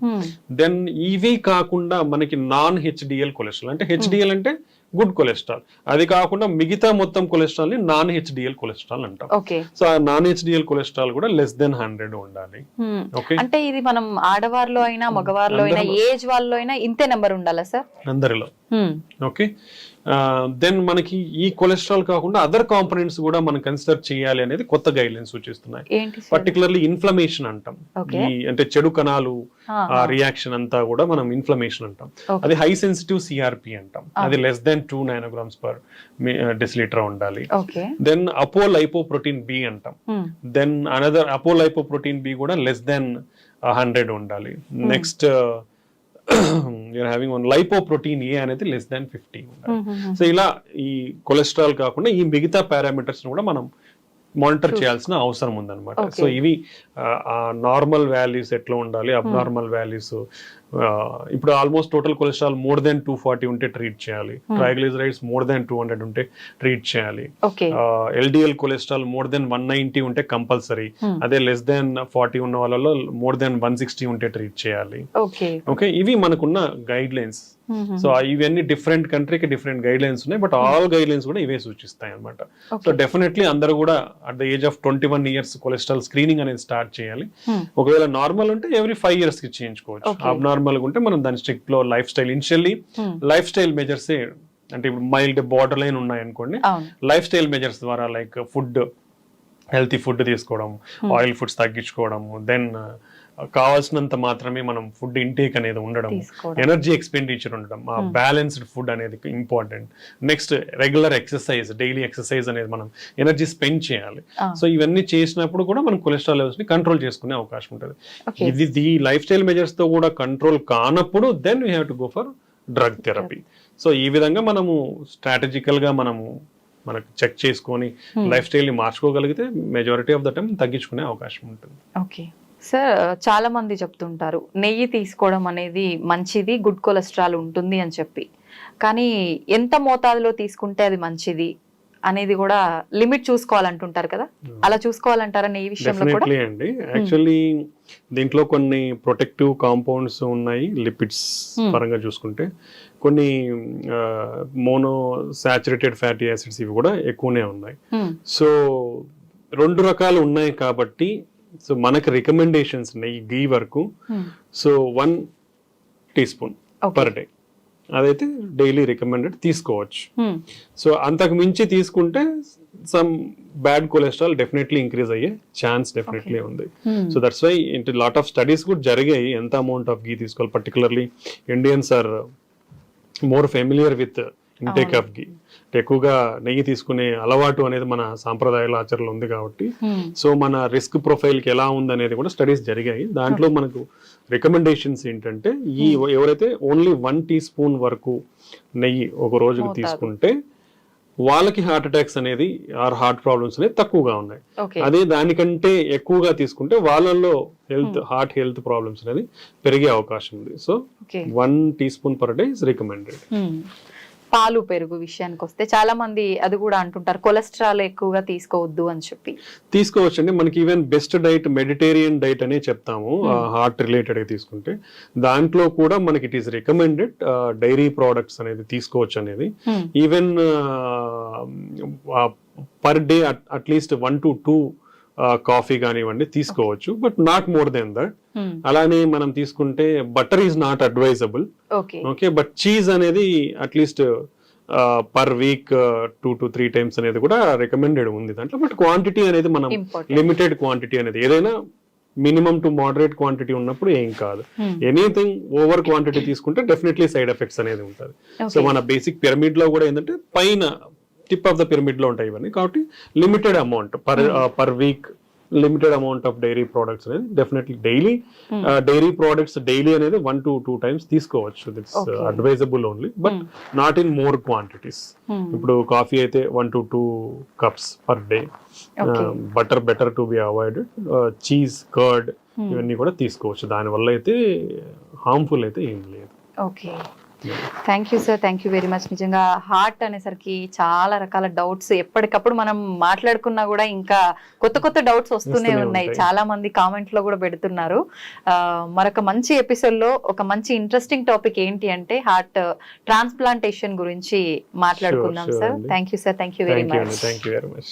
దెన్ ఇవి కాకుండా మనకి నాన్ హెచ్డిఎల్ కొలెస్ట్రాల్ అంటే హెచ్డిఎల్ అంటే గుడ్ కొలెస్ట్రాల్, అది కాకుండా మిగతా మొత్తం కొలెస్ట్రాల్ ని నాన్ హెచ్డిఎల్ కొలెస్ట్రాల్ అంటాం. సో ఆ నాన్ హెచ్డిఎల్ కొలెస్ట్రాల్ కూడా లెస్ దెన్ 100 ఉండాలి. ఓకే, అంటే ఇది మనం ఆడవారిలో అయినా మగవారిలో అయినా ఏజ్ వాళ్ళలో అయినా ఇంతే నెంబర్ ఉండాలా సార్? అందరిలో. ఓకే, దెన్ మనకి ఈ కొలెస్ట్రాల్ కాకుండా అదర్ కాంపోనెంట్స్ కూడా మనం కన్సిడర్ చేయాలి అనేది కొత్త గైడ్ లైన్స్ సూచిస్తున్నాయి. పర్టికులర్లీ ఇన్ఫ్లమేషన్ అంటాం, అంటే చెడు కణాలు రియాక్షన్ అంతా కూడా మనం ఇన్ఫ్లమేషన్ అంటాం. అది హై సెన్సిటివ్ సిఆర్పి అంటాం, అది లెస్ దెన్ 2 nanograms/deciliter ఉండాలి. దెన్ అపోలైపోప్రోటీన్ బి అంటాం, దెన్ అనదర్ అపోలైపోప్రోటీన్ బి కూడా లెస్ దెన్ 100 ఉండాలి. Next you're having one lipoprotein A అనేది less than 50 ఉండాలి. సో ఇలా ఈ కొలెస్ట్రాల్ కాకుండా ఈ మిగతా పారామీటర్స్ కూడా మనం మానిటర్ చేయాల్సిన అవసరం ఉందన్నమాట. సో ఇవి నార్మల్ వాల్యూస్ ఎట్లా ఉండాలి, అబ్నార్మల్ వాల్యూస్. ఇప్పుడు almost total cholesterol more than 240 ఉంటే ట్రీట్ చేయాలి, ట్రైగ్లిజరైడ్స్ మోర్ దెన్ 200 ఉంటే ట్రీట్ చేయాలి, ఎల్డిఎల్ కొలెస్ట్రాల్ మోర్ దెన్ 190 ఉంటే కంపల్సరీ, అదే లెస్ దెన్ 40 ఉన్న వాళ్ళలో మోర్ దెన్ 160 ఉంటే ట్రీట్ చేయాలి. ఓకే, ఇవి మనకున్న గైడ్ లైన్స్. సో ఇవన్నీ డిఫరెంట్ కంట్రీకి డిఫరెంట్ గైడ్ లైన్స్ ఉన్నాయి, బట్ ఆల్ గైడ్ లైన్స్ కూడా ఇవే సూచిస్తాయి అనమాట. సో డెఫినెట్లీ అందరూ కూడా at the age of 21 years cholesterol screening అనేది స్టార్ట్ చేయాలి. ఒకవేళ నార్మల్ ఉంటే ఎవ్రీ 5 years కి చేయించుకోవచ్చు. అబ్నార్మల్ గా ఉంటే మనం దాని స్ట్రిక్ట్ లో life style initially life style measures అంటే ఇప్పుడు మైల్డ్ బార్డర్ లైన్ ఉన్నాయి అనుకోండి, లైఫ్ స్టైల్ మెజర్స్ ద్వారా లైక్ ఫుడ్, హెల్తీ ఫుడ్ తీసుకోవడం, ఆయిల్ ఫుడ్స్ తగ్గించుకోవడం, దెన్ కావాల్సినంత మాత్రమే మనం ఫుడ్ ఇంటేక్ అనేది ఉండడం, ఎనర్జీ ఎక్స్పెండిచర్ ఉండడం, బ్యాలెన్స్డ్ ఫుడ్ అనేది important. Next regular exercise, daily exercise అనేది మనం ఎనర్జీ స్పెండ్ చేయాలి. సో ఇవన్నీ చేసినప్పుడు కూడా మనం కొలెస్ట్రాల్ లెవెల్స్ ని కంట్రోల్ చేసుకునే అవకాశం ఉంటుంది. ఇది లైఫ్ స్టైల్ మెజర్స్ తో కూడా కంట్రోల్ కానప్పుడు then we have to go for drug therapy. So ఈ విధంగా మనము స్ట్రాటజికల్ గా మనము మనకు చెక్ చేసుకొని లైఫ్ స్టైల్ ని మార్చుకోగలిగితే మెజారిటీ ఆఫ్ ద టైం తగ్గించుకునే అవకాశం ఉంటుంది. ఓకే సార్, చాలా మంది చెప్తుంటారు నెయ్యి తీసుకోవడం అనేది మంచిది, గుడ్ కొలెస్ట్రాల్ ఉంటుంది అని చెప్పి, కానీ ఎంత మోతాదులో తీసుకుంటే అది మంచిది అనేది కూడా లిమిట్ చూసుకోవాలంటుంటారు కదా, అలా చూసుకోవాలంటారా ఈ విషయంలో కూడా? డెఫినెట్లీ అండి. యాక్చువల్లీ దీంట్లో కొన్ని ప్రొటెక్టివ్ కాంపౌండ్స్ ఉన్నాయి లిపిడ్స్ పరంగా చూసుకుంటే, కొన్ని మోనో సాచురేటెడ్ ఫ్యాటీ యాసిడ్స్ ఇవి కూడా ఎక్కువనే ఉన్నాయి. సో 2 రకాలు ఉన్నాయి కాబట్టి సో మనకి రికమెండేషన్స్ ఉన్నాయి గీ వరకు. సో 1 teaspoon పర్ డే అదైతే డైలీ రికమెండెడ్ తీసుకోవచ్చు. సో అంతకు మించి తీసుకుంటే some bad cholesterol definitely increase అయ్యే ఛాన్స్ డెఫినెట్లీ ఉంది. So that's why into lot of studies కూడా జరిగాయి ఎంత అమౌంట్ ఆఫ్ గీ తీసుకోవాలి. Particularly Indians are more familiar with intake of ghee. ఎక్కువగా నెయ్యి తీసుకునే అలవాటు అనేది మన సాంప్రదాయాల ఆచరణలో ఉంది కాబట్టి సో మన రిస్క్ ప్రొఫైల్ కి ఎలా ఉంది అనేది కూడా స్టడీస్ జరిగాయి. దాంట్లో మనకు రికమెండేషన్స్ ఏంటంటే ఈ ఎవరైతే ఓన్లీ 1 teaspoon వరకు నెయ్యి ఒక రోజుకి తీసుకుంటే వాళ్ళకి హార్ట్ అటాక్స్ అనేది ఆర్ హార్ట్ ప్రాబ్లమ్స్ అనేది తక్కువగా ఉన్నాయి. అదే దానికంటే ఎక్కువగా తీసుకుంటే వాళ్ళల్లో హార్ట్ హెల్త్ ప్రాబ్లమ్స్ అనేది పెరిగే అవకాశం ఉంది. So 1 teaspoon per day is recommended. పాలు పెరుగు విషయానికి వస్తే చాలా మంది అది కూడా అంటుంటారు కొలెస్ట్రాల్ ఎక్కువగా తీసుకోవద్దు అని చెప్పి. తీసుకోవచ్చండి. మనకి even best diet Mediterranean diet అనే చెప్తాము హార్ట్ రిలేటెడ్ గా తీసుకుంటే. దాంట్లో కూడా మనకి it is recommended dairy products అనేది తీసుకోవచ్చు అనేది. Even per day at least 1 to 2 coffee కానివ్వండి తీసుకోవచ్చు, but not more than that. అలానే మనం తీసుకుంటే butter is not advisable. Okay, but cheese అనేది at least per week 2 to 3 times అనేది కూడా రికమెండెడ్ ఉంది దాంట్లో. బట్ క్వాంటిటీ అనేది మనం లిమిటెడ్ క్వాంటిటీ అనేది ఏదైనా మినిమం టు మోడరేట్ క్వాంటిటీ ఉన్నప్పుడు ఏం కాదు. ఎనీథింగ్ ఓవర్ క్వాంటిటీ తీసుకుంటే డెఫినెట్లీ సైడ్ ఎఫెక్ట్స్ అనేది ఉంటుంది. సో మన బేసిక్ పిరమిడ్ లో కూడా ఏంటంటే పైన టిప్ ఆఫ్ ద పిరమిడ్ లో ఉంటాయి ఇవన్నీ. కాబట్టి limited amount per week limited amount of dairy products అనేది definitely daily dairy products daily అనేది 1 to 2 times తీసుకోవచ్చు. That's advisable only, but not in more quantities. ఇప్పుడు కాఫీ అయితే 1 to 2 cups per day. Butter better to be avoided. Cheese, curd ఇవన్నీ కూడా తీసుకోవచ్చు. దానివల్ల అయితే హార్మ్ఫుల్ అయితే ఏం లేదు. Okay, thank you sir, thank you very much. నిజంగా హార్ట్ అనేసరికి చాలా రకాల డౌట్స్ ఎప్పటికప్పుడు మనం మాట్లాడుకున్నా కూడా ఇంకా కొత్త కొత్త డౌట్స్ వస్తూనే ఉన్నాయి. చాలా మంది కామెంట్ లో కూడా పెడుతున్నారు. మరొక మంచి ఎపిసోడ్ లో ఒక మంచి ఇంట్రెస్టింగ్ టాపిక్ ఏంటి అంటే హార్ట్ ట్రాన్స్ప్లాంటేషన్ గురించి మాట్లాడుకుందాం sir. Thank you sir, thank you very much.